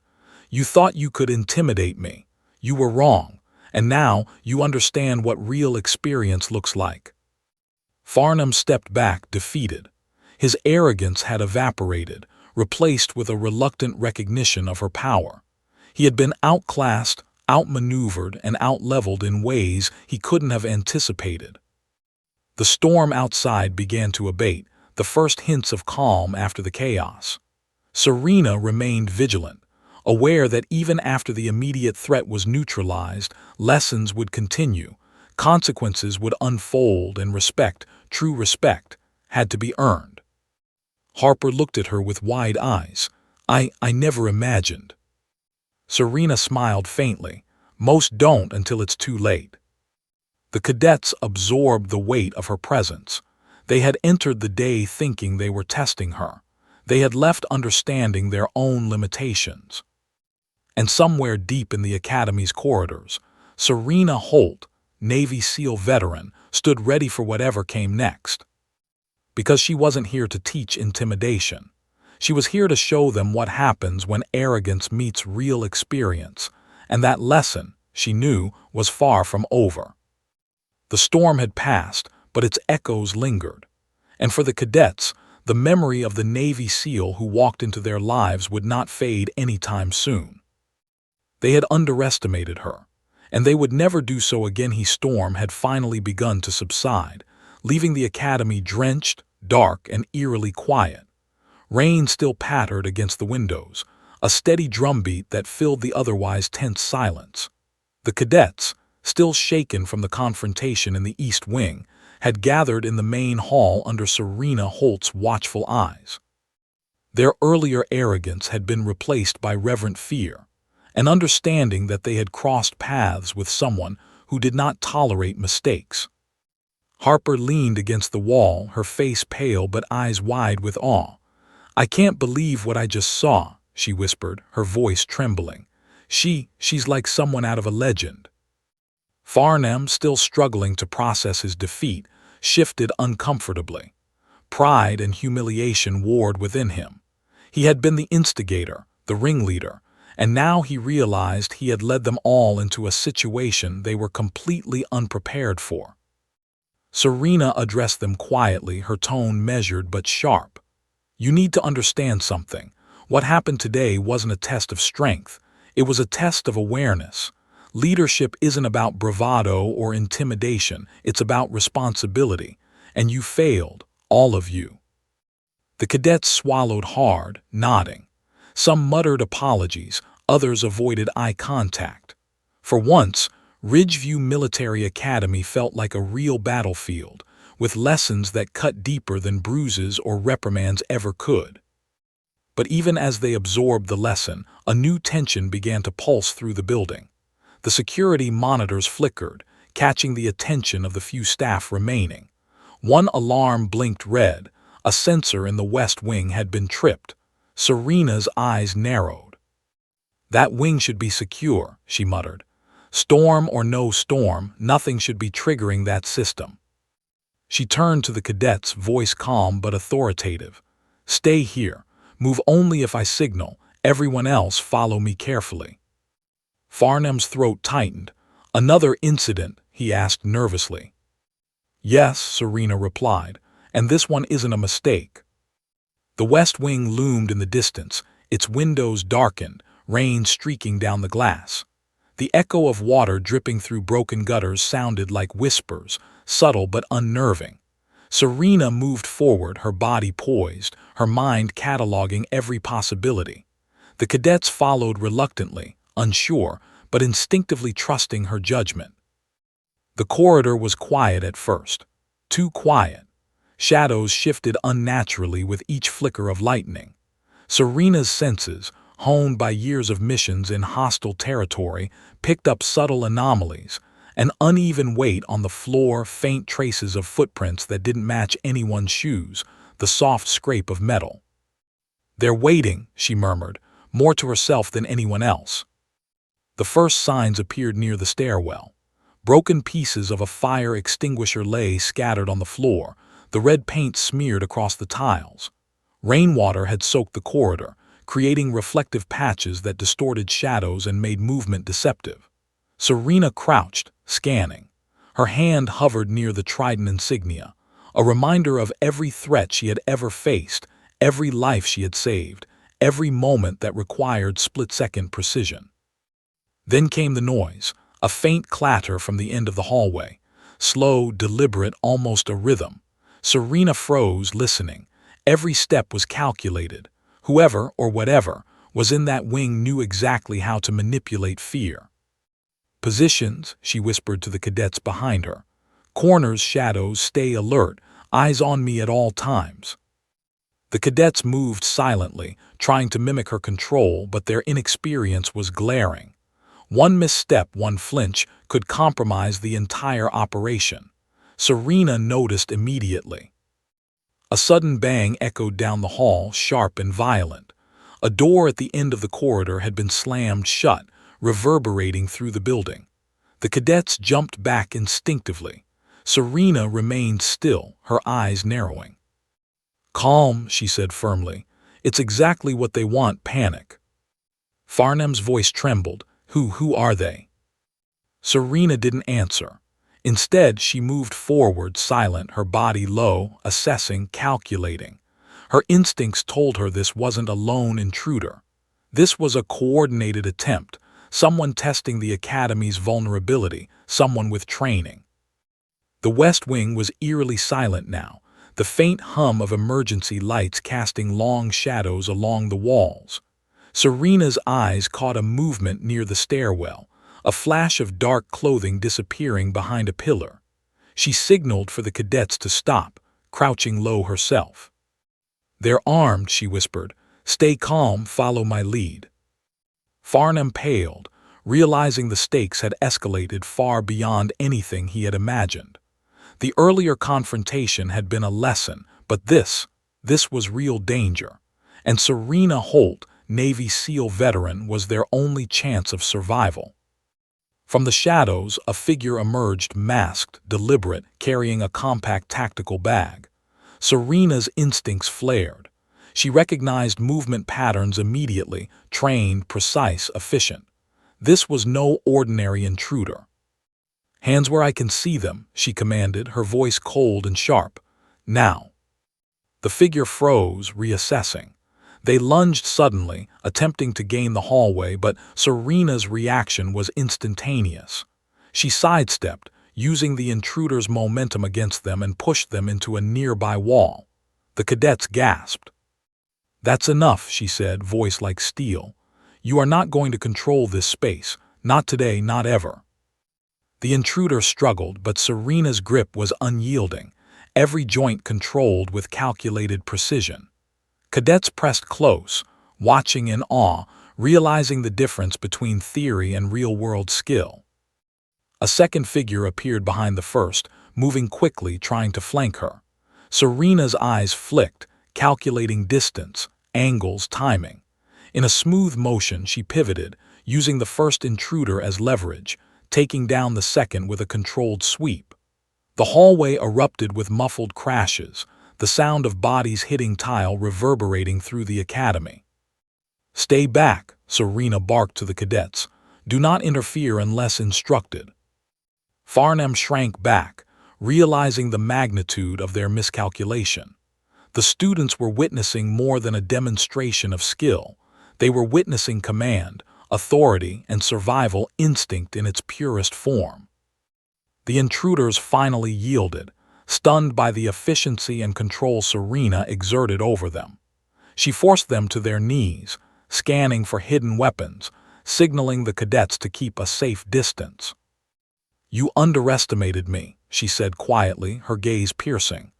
[SPEAKER 1] "You thought you could intimidate me. You were wrong, and now you understand what real experience looks like." Farnham stepped back, defeated. His arrogance had evaporated, replaced with a reluctant recognition of her power. He had been outclassed, outmaneuvered, and outleveled in ways he couldn't have anticipated. The storm outside began to abate, the first hints of calm after the chaos. Serena remained vigilant, aware that even after the immediate threat was neutralized, lessons would continue, consequences would unfold, and respect, true respect, had to be earned. Harper looked at her with wide eyes. I never imagined." Serena smiled faintly. "Most don't until it's too late." The cadets absorbed the weight of her presence. They had entered the day thinking they were testing her. They had left understanding their own limitations. And somewhere deep in the academy's corridors, Serena Holt, Navy SEAL veteran, stood ready for whatever came next. Because she wasn't here to teach intimidation. She was here to show them what happens when arrogance meets real experience, and that lesson, she knew, was far from over. The storm had passed, but its echoes lingered. And for the cadets, the memory of the Navy SEAL who walked into their lives would not fade anytime soon. They had underestimated her, and they would never do so again. The storm had finally begun to subside, leaving the academy drenched, dark, and eerily quiet. Rain still pattered against the windows, a steady drumbeat that filled the otherwise tense silence. The cadets, still shaken from the confrontation in the East Wing, had gathered in the main hall under Serena Holt's watchful eyes. Their earlier arrogance had been replaced by reverent fear, an understanding that they had crossed paths with someone who did not tolerate mistakes. Harper leaned against the wall, her face pale but eyes wide with awe. "I can't believe what I just saw," she whispered, her voice trembling. She's like someone out of a legend." Farnham, still struggling to process his defeat, shifted uncomfortably. Pride and humiliation warred within him. He had been the instigator, the ringleader, and now he realized he had led them all into a situation they were completely unprepared for. Serena addressed them quietly, her tone measured but sharp. "You need to understand something. What happened today wasn't a test of strength. It was a test of awareness. Leadership isn't about bravado or intimidation, it's about responsibility. And you failed, all of you." The cadets swallowed hard, nodding. Some muttered apologies, others avoided eye contact. For once, Ridgeview Military Academy felt like a real battlefield, with lessons that cut deeper than bruises or reprimands ever could. But even as they absorbed the lesson, a new tension began to pulse through the building. The security monitors flickered, catching the attention of the few staff remaining. One alarm blinked red. A sensor in the West Wing had been tripped. Serena's eyes narrowed. "That wing should be secure," she muttered. "Storm or no storm, nothing should be triggering that system." She turned to the cadets, voice calm but authoritative. "Stay here. Move only if I signal. Everyone else follow me carefully." Farnham's throat tightened. "Another incident?" he asked nervously. "Yes," Serena replied, "and this one isn't a mistake." The West Wing loomed in the distance, its windows darkened, rain streaking down the glass. The echo of water dripping through broken gutters sounded like whispers, subtle but unnerving. Serena moved forward, her body poised, her mind cataloging every possibility. The cadets followed reluctantly, unsure, but instinctively trusting her judgment. The corridor was quiet at first. Too quiet. Shadows shifted unnaturally with each flicker of lightning. Serena's senses, honed by years of missions in hostile territory, picked up subtle anomalies, an uneven weight on the floor, faint traces of footprints that didn't match anyone's shoes, the soft scrape of metal. "They're waiting," she murmured, more to herself than anyone else. The first signs appeared near the stairwell. Broken pieces of a fire extinguisher lay scattered on the floor, the red paint smeared across the tiles. Rainwater had soaked the corridor, creating reflective patches that distorted shadows and made movement deceptive. Serena crouched, scanning. Her hand hovered near the trident insignia, a reminder of every threat she had ever faced, every life she had saved, every moment that required split-second precision. Then came the noise, a faint clatter from the end of the hallway, slow, deliberate, almost a rhythm. Serena froze, listening. Every step was calculated. Whoever, or whatever, was in that wing knew exactly how to manipulate fear. "Positions," she whispered to the cadets behind her. "Corners, shadows, stay alert, eyes on me at all times." The cadets moved silently, trying to mimic her control, but their inexperience was glaring. One misstep, one flinch, could compromise the entire operation. Serena noticed immediately. A sudden bang echoed down the hall, sharp and violent. A door at the end of the corridor had been slammed shut, reverberating through the building. The cadets jumped back instinctively. Serena remained still, her eyes narrowing. "Calm," she said firmly. "It's exactly what they want, panic." Farnham's voice trembled. Who are they?" Serena didn't answer. Instead, she moved forward, silent, her body low, assessing, calculating. Her instincts told her this wasn't a lone intruder. This was a coordinated attempt, someone testing the Academy's vulnerability, someone with training. The West Wing was eerily silent now, the faint hum of emergency lights casting long shadows along the walls. Serena's eyes caught a movement near the stairwell, a flash of dark clothing disappearing behind a pillar. She signaled for the cadets to stop, crouching low herself. "They're armed," she whispered. "Stay calm, follow my lead." Farnham paled. realizing the stakes had escalated far beyond anything he had imagined. The earlier confrontation had been a lesson, but this was real danger. And Serena Holt, Navy SEAL veteran, was their only chance of survival. From the shadows, a figure emerged, masked, deliberate, carrying a compact tactical bag. Serena's instincts flared. She recognized movement patterns immediately, trained, precise, efficient. This was no ordinary intruder. "Hands where I can see them," she commanded, her voice cold and sharp. "Now." The figure froze, reassessing. They lunged suddenly, attempting to gain the hallway, but Serena's reaction was instantaneous. She sidestepped, using the intruder's momentum against them, and pushed them into a nearby wall. The cadets gasped. "That's enough," she said, voice like steel. "You are not going to control this space. Not today, not ever." The intruder struggled, but Serena's grip was unyielding, every joint controlled with calculated precision. Cadets pressed close, watching in awe, realizing the difference between theory and real-world skill. A second figure appeared behind the first, moving quickly, trying to flank her. Serena's eyes flicked, calculating distance, angles, timing. In a smooth motion, she pivoted, using the first intruder as leverage, taking down the second with a controlled sweep. The hallway erupted with muffled crashes, the sound of bodies hitting tile reverberating through the academy. "Stay back," Serena barked to the cadets. "Do not interfere unless instructed." Farnham shrank back, realizing the magnitude of their miscalculation. The students were witnessing more than a demonstration of skill. They were witnessing command, authority, and survival instinct in its purest form. The intruders finally yielded, stunned by the efficiency and control Serena exerted over them. She forced them to their knees, scanning for hidden weapons, signaling the cadets to keep a safe distance. "You underestimated me," she said quietly, her gaze piercing.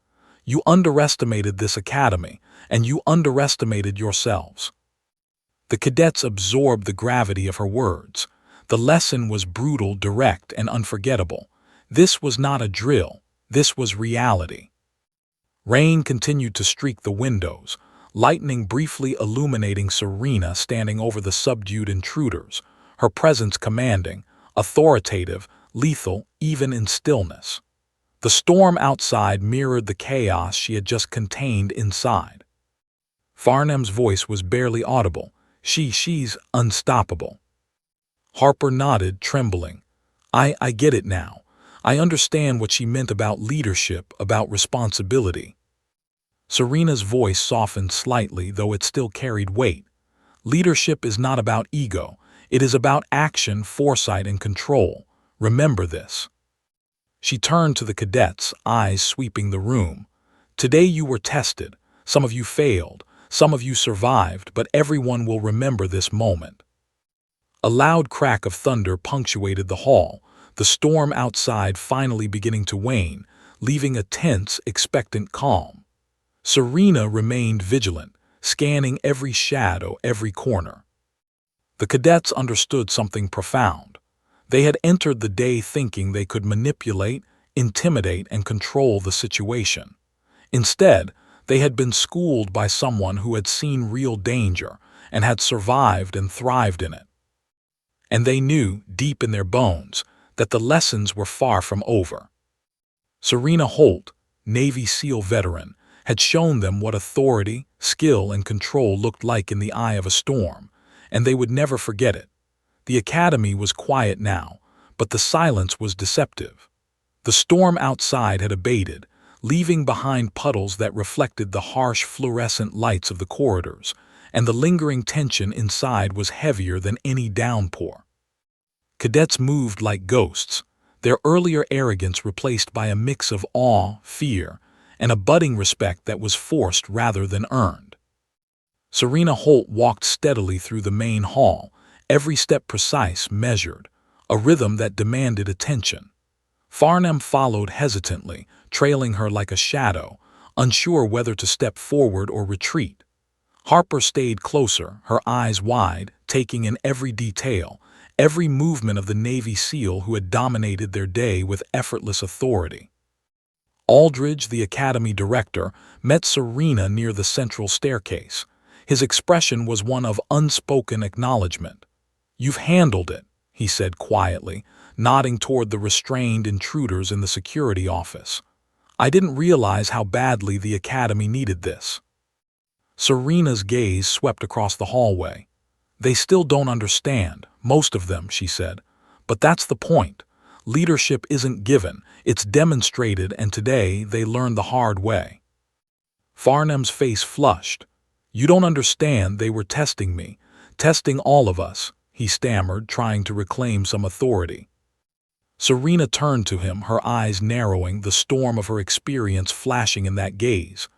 [SPEAKER 1] "You underestimated this academy, and you underestimated yourselves." The cadets absorbed the gravity of her words. The lesson was brutal, direct, and unforgettable. This was not a drill. This was reality. Rain continued to streak the windows, lightning briefly illuminating Serena standing over the subdued intruders, her presence commanding, authoritative, lethal, even in stillness. The storm outside mirrored the chaos she had just contained inside. Farnham's voice was barely audible. She's unstoppable." Harper nodded, trembling. I get it now. I understand what she meant about leadership, about responsibility." Serena's voice softened slightly, though it still carried weight. "Leadership is not about ego. It is about action, foresight, and control. Remember this." She turned to the cadets, eyes sweeping the room. "Today you were tested. Some of you failed. Some of you survived, but everyone will remember this moment." A loud crack of thunder punctuated the hall, the storm outside finally beginning to wane, leaving a tense, expectant calm. Serena remained vigilant, scanning every shadow, every corner. The cadets understood something profound. They had entered the day thinking they could manipulate, intimidate, and control the situation. Instead, they had been schooled by someone who had seen real danger and had survived and thrived in it. And they knew, deep in their bones, that the lessons were far from over. Serena Holt, Navy SEAL veteran, had shown them what authority, skill, and control looked like in the eye of a storm, and they would never forget it. The academy was quiet now, but the silence was deceptive. The storm outside had abated, leaving behind puddles that reflected the harsh fluorescent lights of the corridors, and the lingering tension inside was heavier than any downpour. Cadets moved like ghosts, their earlier arrogance replaced by a mix of awe, fear, and a budding respect that was forced rather than earned. Serena Holt walked steadily through the main hall, every step precise, measured, a rhythm that demanded attention. Farnham followed hesitantly, trailing her like a shadow, unsure whether to step forward or retreat. Harper stayed closer, her eyes wide, taking in every detail, every movement of the Navy SEAL who had dominated their day with effortless authority. Aldridge, the academy director, met Serena near the central staircase. His expression was one of unspoken acknowledgement. "You've handled it," he said quietly, nodding toward the restrained intruders in the security office. "I didn't realize how badly the academy needed this." Serena's gaze swept across the hallway. "They still don't understand, most of them," she said. "But that's the point. Leadership isn't given, it's demonstrated, and today they learned the hard way." Farnham's face flushed. "You don't understand, they were testing me, testing all of us," he stammered, trying to reclaim some authority. Serena turned to him, her eyes narrowing, the storm of her experience flashing in that gaze.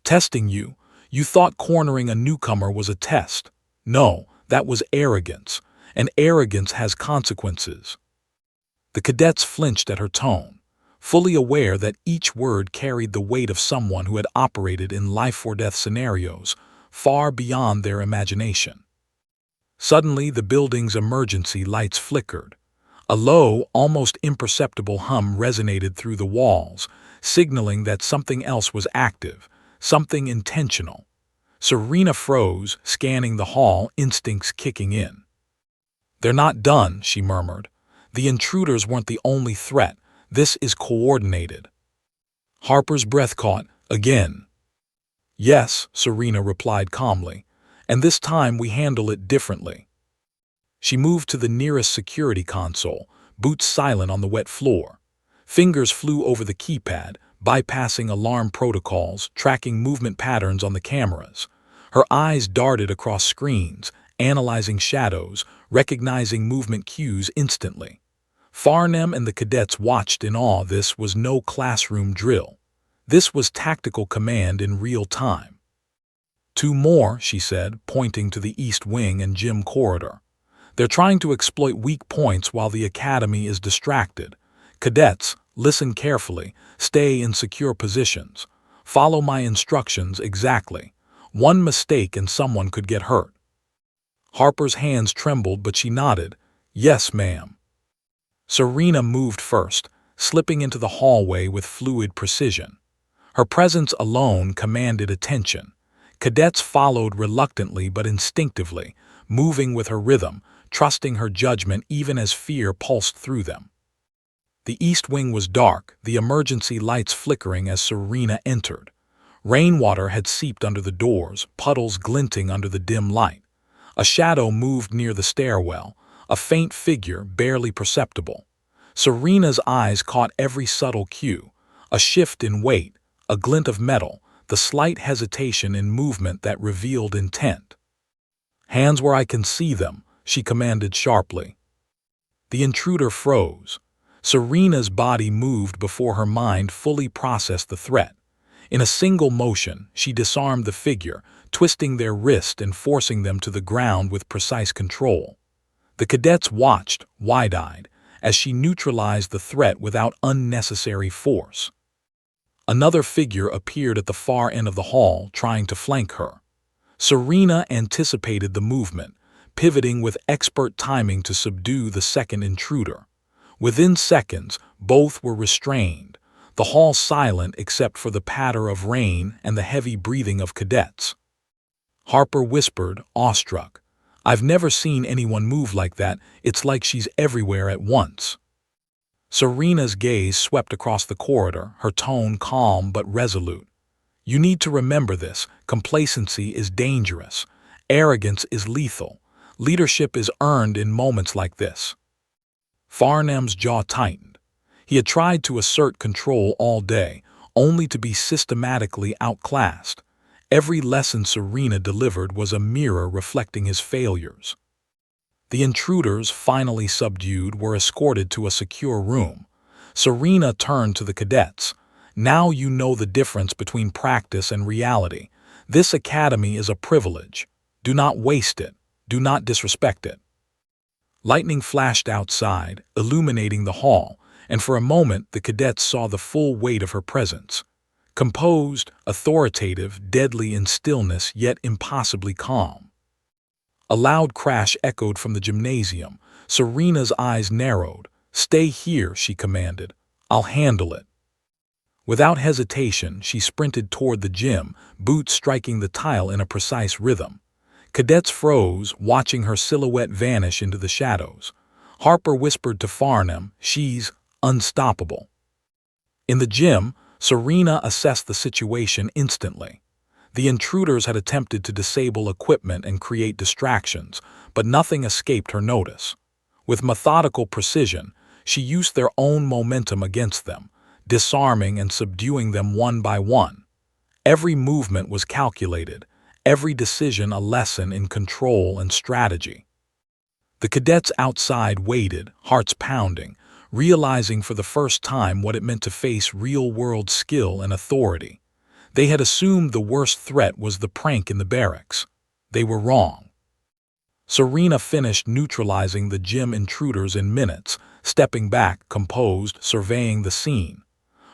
[SPEAKER 1] "Testing you? You thought cornering a newcomer was a test. No, that was arrogance, and arrogance has consequences." The cadets flinched at her tone, fully aware that each word carried the weight of someone who had operated in life-or-death scenarios far beyond their imagination. Suddenly, the building's emergency lights flickered. A low, almost imperceptible hum resonated through the walls, signaling that something else was active, something intentional. Serena froze, scanning the hall, instincts kicking in. "They're not done," she murmured. "The intruders weren't the only threat. This is coordinated." Harper's breath caught. "Again?" "Yes," Serena replied calmly, "and this time we handle it differently." She moved to the nearest security console, boots silent on the wet floor. Fingers flew over the keypad, bypassing alarm protocols, tracking movement patterns on the cameras. Her eyes darted across screens, analyzing shadows, recognizing movement cues instantly. Farnham and the cadets watched in awe. This was no classroom drill. This was tactical command in real time. "Two more," she said, pointing to the East Wing and gym corridor. "They're trying to exploit weak points while the academy is distracted. Cadets, listen carefully. Stay in secure positions. Follow my instructions exactly. One mistake and someone could get hurt." Harper's hands trembled, but she nodded. "Yes, ma'am." Serena moved first, slipping into the hallway with fluid precision. Her presence alone commanded attention. Cadets followed reluctantly but instinctively, moving with her rhythm, trusting her judgment even as fear pulsed through them. The East Wing was dark, the emergency lights flickering as Serena entered. Rainwater had seeped under the doors, puddles glinting under the dim light. A shadow moved near the stairwell, a faint figure barely perceptible. Serena's eyes caught every subtle cue, a shift in weight, a glint of metal, the slight hesitation in movement that revealed intent. "Hands where I can see them," she commanded sharply. The intruder froze. Serena's body moved before her mind fully processed the threat. In a single motion, she disarmed the figure, twisting their wrist and forcing them to the ground with precise control. The cadets watched, wide-eyed, as she neutralized the threat without unnecessary force. Another figure appeared at the far end of the hall, trying to flank her. Serena anticipated the movement, pivoting with expert timing to subdue the second intruder. Within seconds, both were restrained, the hall silent except for the patter of rain and the heavy breathing of cadets. Harper whispered, awestruck, "I've never seen anyone move like that. It's like she's everywhere at once." Serena's gaze swept across the corridor, her tone calm but resolute. "You need to remember this. Complacency is dangerous. Arrogance is lethal. Leadership is earned in moments like this." Farnham's jaw tightened. He had tried to assert control all day, only to be systematically outclassed. Every lesson Serena delivered was a mirror reflecting his failures. The intruders, finally subdued, were escorted to a secure room. Serena turned to the cadets. "Now you know the difference between practice and reality. This academy is a privilege. Do not waste it. Do not disrespect it." Lightning flashed outside, illuminating the hall, and for a moment the cadets saw the full weight of her presence. Composed, authoritative, deadly in stillness, yet impossibly calm. A loud crash echoed from the gymnasium, Serena's eyes narrowed. "Stay here," she commanded. "I'll handle it." Without hesitation, she sprinted toward the gym, boots striking the tile in a precise rhythm. Cadets froze, watching her silhouette vanish into the shadows. Harper whispered to Farnham, "She's unstoppable." In the gym, Serena assessed the situation instantly. The intruders had attempted to disable equipment and create distractions, but nothing escaped her notice. With methodical precision, she used their own momentum against them, disarming and subduing them one by one. Every movement was calculated, every decision a lesson in control and strategy. The cadets outside waited, hearts pounding, realizing for the first time what it meant to face real-world skill and authority. They had assumed the worst threat was the prank in the barracks. They were wrong. Serena finished neutralizing the gym intruders in minutes, stepping back, composed, surveying the scene.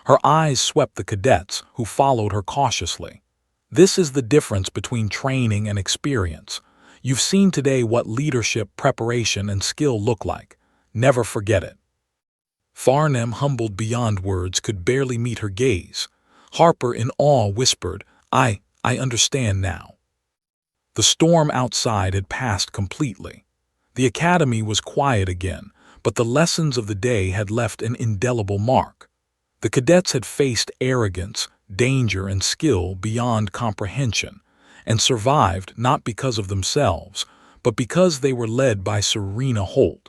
[SPEAKER 1] Her eyes swept the cadets, who followed her cautiously. This is the difference between training and experience. You've seen today what leadership, preparation, and skill look like. Never forget it. Farnham, humbled beyond words, could barely meet her gaze. Harper, in awe, whispered, I understand now." The storm outside had passed completely. The academy was quiet again, but the lessons of the day had left an indelible mark. The cadets had faced arrogance, danger, and skill beyond comprehension, and survived not because of themselves, but because they were led by Serena Holt.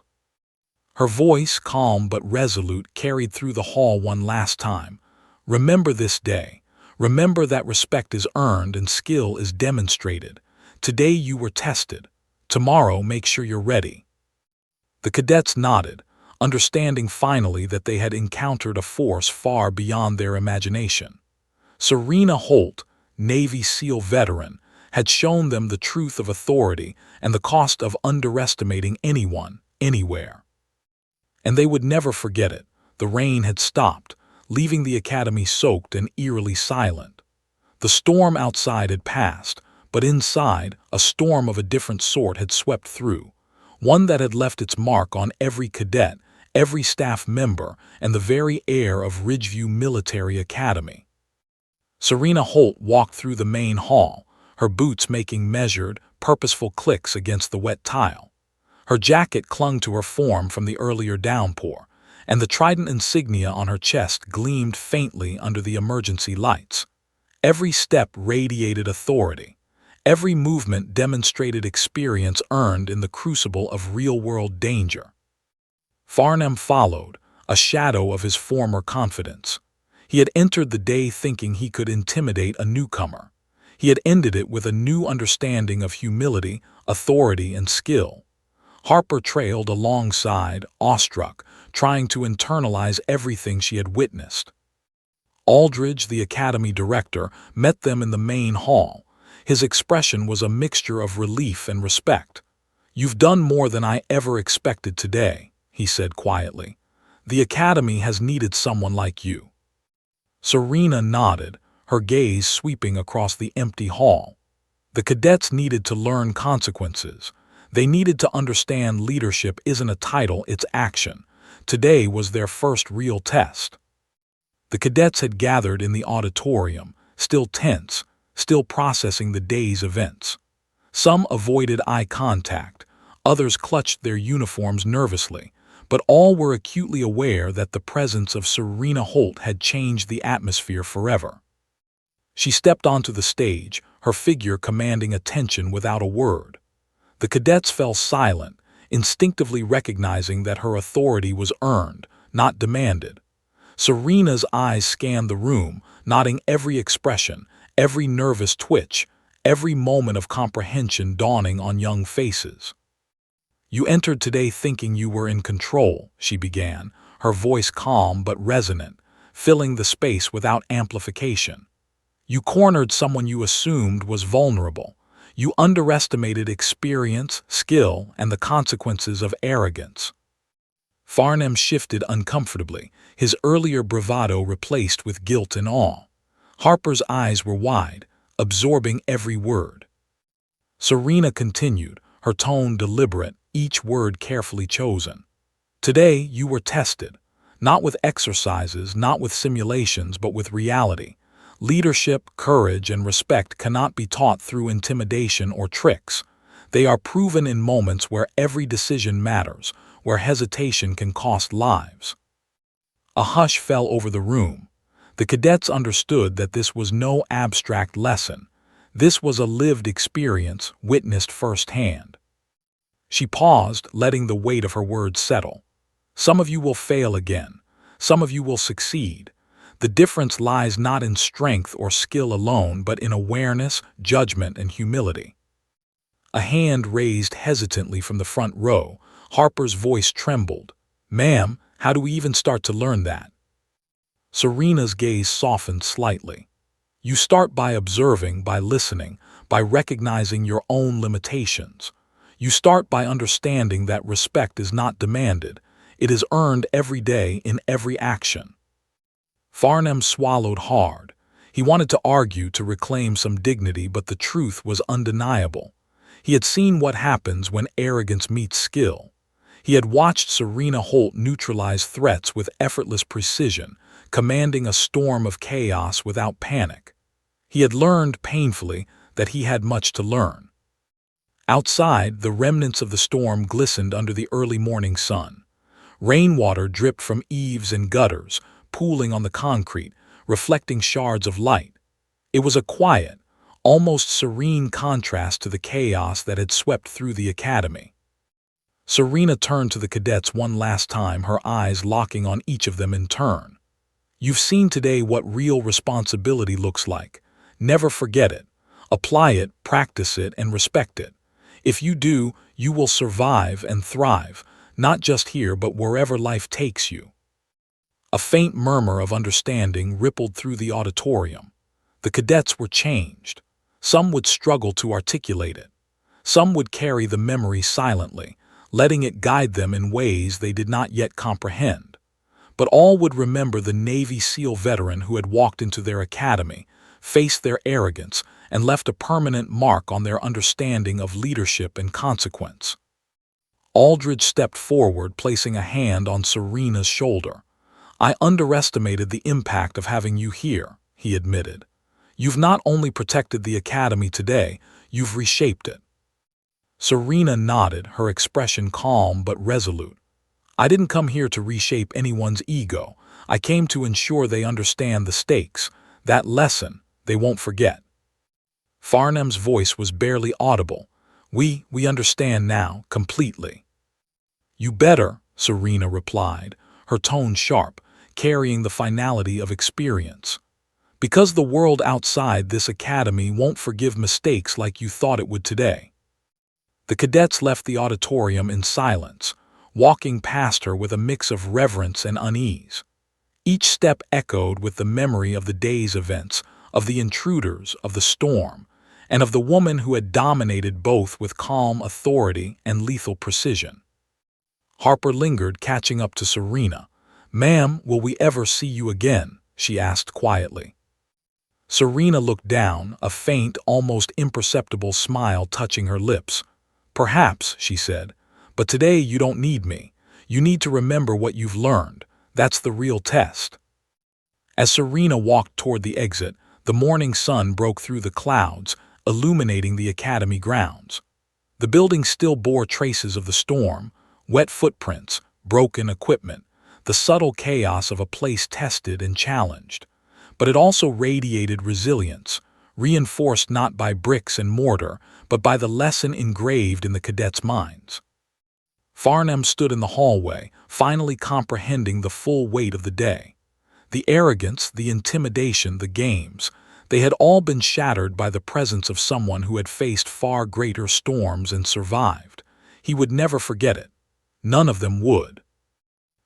[SPEAKER 1] Her voice, calm but resolute, carried through the hall one last time. "Remember this day. Remember that respect is earned and skill is demonstrated. Today you were tested. Tomorrow make sure you're ready." The cadets nodded, understanding finally that they had encountered a force far beyond their imagination. Serena Holt, Navy SEAL veteran, had shown them the truth of authority and the cost of underestimating anyone, anywhere. And they would never forget it. The rain had stopped, leaving the academy soaked and eerily silent. The storm outside had passed, but inside, a storm of a different sort had swept through, one that had left its mark on every cadet, every staff member, and the very air of Ridgeview Military Academy. Serena Holt walked through the main hall, her boots making measured, purposeful clicks against the wet tile. Her jacket clung to her form from the earlier downpour, and the trident insignia on her chest gleamed faintly under the emergency lights. Every step radiated authority. Every movement demonstrated experience earned in the crucible of real-world danger. Farnham followed, a shadow of his former confidence. He had entered the day thinking he could intimidate a newcomer. He had ended it with a new understanding of humility, authority, and skill. Harper trailed alongside, awestruck, trying to internalize everything she had witnessed. Aldridge, the academy director, met them in the main hall. His expression was a mixture of relief and respect. "You've done more than I ever expected today," he said quietly. "The academy has needed someone like you." Serena nodded, her gaze sweeping across the empty hall. The cadets needed to learn consequences. They needed to understand leadership isn't a title, it's action. Today was their first real test. The cadets had gathered in the auditorium, still tense, still processing the day's events. Some avoided eye contact, others clutched their uniforms nervously, but all were acutely aware that the presence of Serena Holt had changed the atmosphere forever. She stepped onto the stage, her figure commanding attention without a word. The cadets fell silent, instinctively recognizing that her authority was earned, not demanded. Serena's eyes scanned the room, noting every expression, every nervous twitch, every moment of comprehension dawning on young faces. "You entered today thinking you were in control," she began, her voice calm but resonant, filling the space without amplification. "You cornered someone you assumed was vulnerable. You underestimated experience, skill, and the consequences of arrogance." Farnham shifted uncomfortably, his earlier bravado replaced with guilt and awe. Harper's eyes were wide, absorbing every word. Serena continued, her tone deliberate, each word carefully chosen. Today, you were tested, not with exercises, not with simulations, but with reality. Leadership, courage, and respect cannot be taught through intimidation or tricks. They are proven in moments where every decision matters, where hesitation can cost lives. A hush fell over the room. The cadets understood that this was no abstract lesson. This was a lived experience, witnessed firsthand. She paused, letting the weight of her words settle. Some of you will fail again. Some of you will succeed. The difference lies not in strength or skill alone, but in awareness, judgment, and humility. A hand raised hesitantly from the front row. Harper's voice trembled. "Ma'am, how do we even start to learn that?" Serena's gaze softened slightly. You start by observing, by listening, by recognizing your own limitations. You start by understanding that respect is not demanded. It is earned every day in every action. Farnham swallowed hard. He wanted to argue, to reclaim some dignity, but the truth was undeniable. He had seen what happens when arrogance meets skill. He had watched Serena Holt neutralize threats with effortless precision, commanding a storm of chaos without panic. He had learned painfully that he had much to learn. Outside, the remnants of the storm glistened under the early morning sun. Rainwater dripped from eaves and gutters, pooling on the concrete, reflecting shards of light. It was a quiet, almost serene contrast to the chaos that had swept through the academy. Serena turned to the cadets one last time, her eyes locking on each of them in turn. You've seen today what real responsibility looks like. Never forget it. Apply it, practice it, and respect it. If you do, you will survive and thrive, not just here but wherever life takes you. A faint murmur of understanding rippled through the auditorium. The cadets were changed. Some would struggle to articulate it. Some would carry the memory silently, letting it guide them in ways they did not yet comprehend. But all would remember the Navy SEAL veteran who had walked into their academy, faced their arrogance, and left a permanent mark on their understanding of leadership and consequence. Aldridge stepped forward, placing a hand on Serena's shoulder. "I underestimated the impact of having you here," he admitted. "You've not only protected the academy today, you've reshaped it." Serena nodded, her expression calm but resolute. "I didn't come here to reshape anyone's ego. I came to ensure they understand the stakes. That lesson they won't forget." Farnham's voice was barely audible. We understand now, completely." "You better," Serena replied, her tone sharp, carrying the finality of experience. "Because the world outside this academy won't forgive mistakes like you thought it would today." The cadets left the auditorium in silence, walking past her with a mix of reverence and unease. Each step echoed with the memory of the day's events, of the intruders, of the storm, and of the woman who had dominated both with calm authority and lethal precision. Harper lingered, catching up to Serena. "Ma'am, will we ever see you again?" she asked quietly. Serena looked down, a faint, almost imperceptible smile touching her lips. "Perhaps," she said, "but today you don't need me. You need to remember what you've learned. That's the real test." As Serena walked toward the exit, the morning sun broke through the clouds, illuminating the academy grounds. The building still bore traces of the storm, wet footprints, broken equipment, the subtle chaos of a place tested and challenged. But it also radiated resilience, reinforced not by bricks and mortar, but by the lesson engraved in the cadets' minds. Farnham stood in the hallway, finally comprehending the full weight of the day. The arrogance, the intimidation, the games, they had all been shattered by the presence of someone who had faced far greater storms and survived. He would never forget it. None of them would.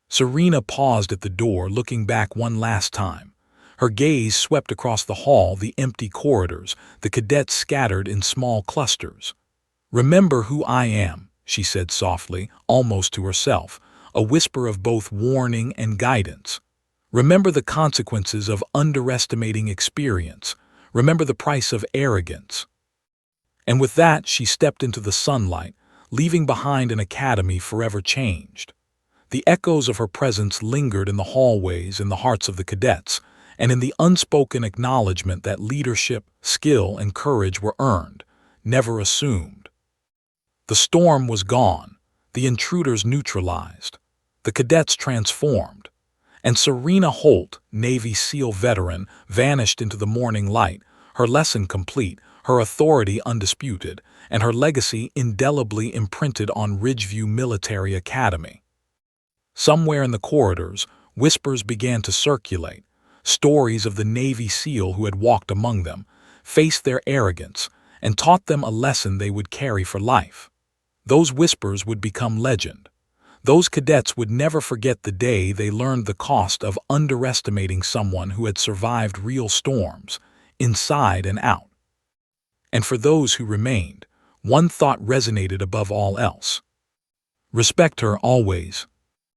[SPEAKER 1] Serena paused at the door, looking back one last time. Her gaze swept across the hall, the empty corridors, the cadets scattered in small clusters. "Remember who I am," she said softly, almost to herself, a whisper of both warning and guidance. "Remember the consequences of underestimating experience. Remember the price of arrogance." And with that, she stepped into the sunlight, leaving behind an academy forever changed. The echoes of her presence lingered in the hallways, in the hearts of the cadets, and in the unspoken acknowledgement that leadership, skill, and courage were earned, never assumed. The storm was gone, the intruders neutralized, the cadets transformed, and Serena Holt, Navy SEAL veteran, vanished into the morning light, her lesson complete, her authority undisputed, and her legacy indelibly imprinted on Ridgeview Military Academy. Somewhere in the corridors, whispers began to circulate, stories of the Navy SEAL who had walked among them, faced their arrogance, and taught them a lesson they would carry for life. Those whispers would become legend. Those cadets would never forget the day they learned the cost of underestimating someone who had survived real storms, inside and out. And for those who remained, one thought resonated above all else. Respect her always,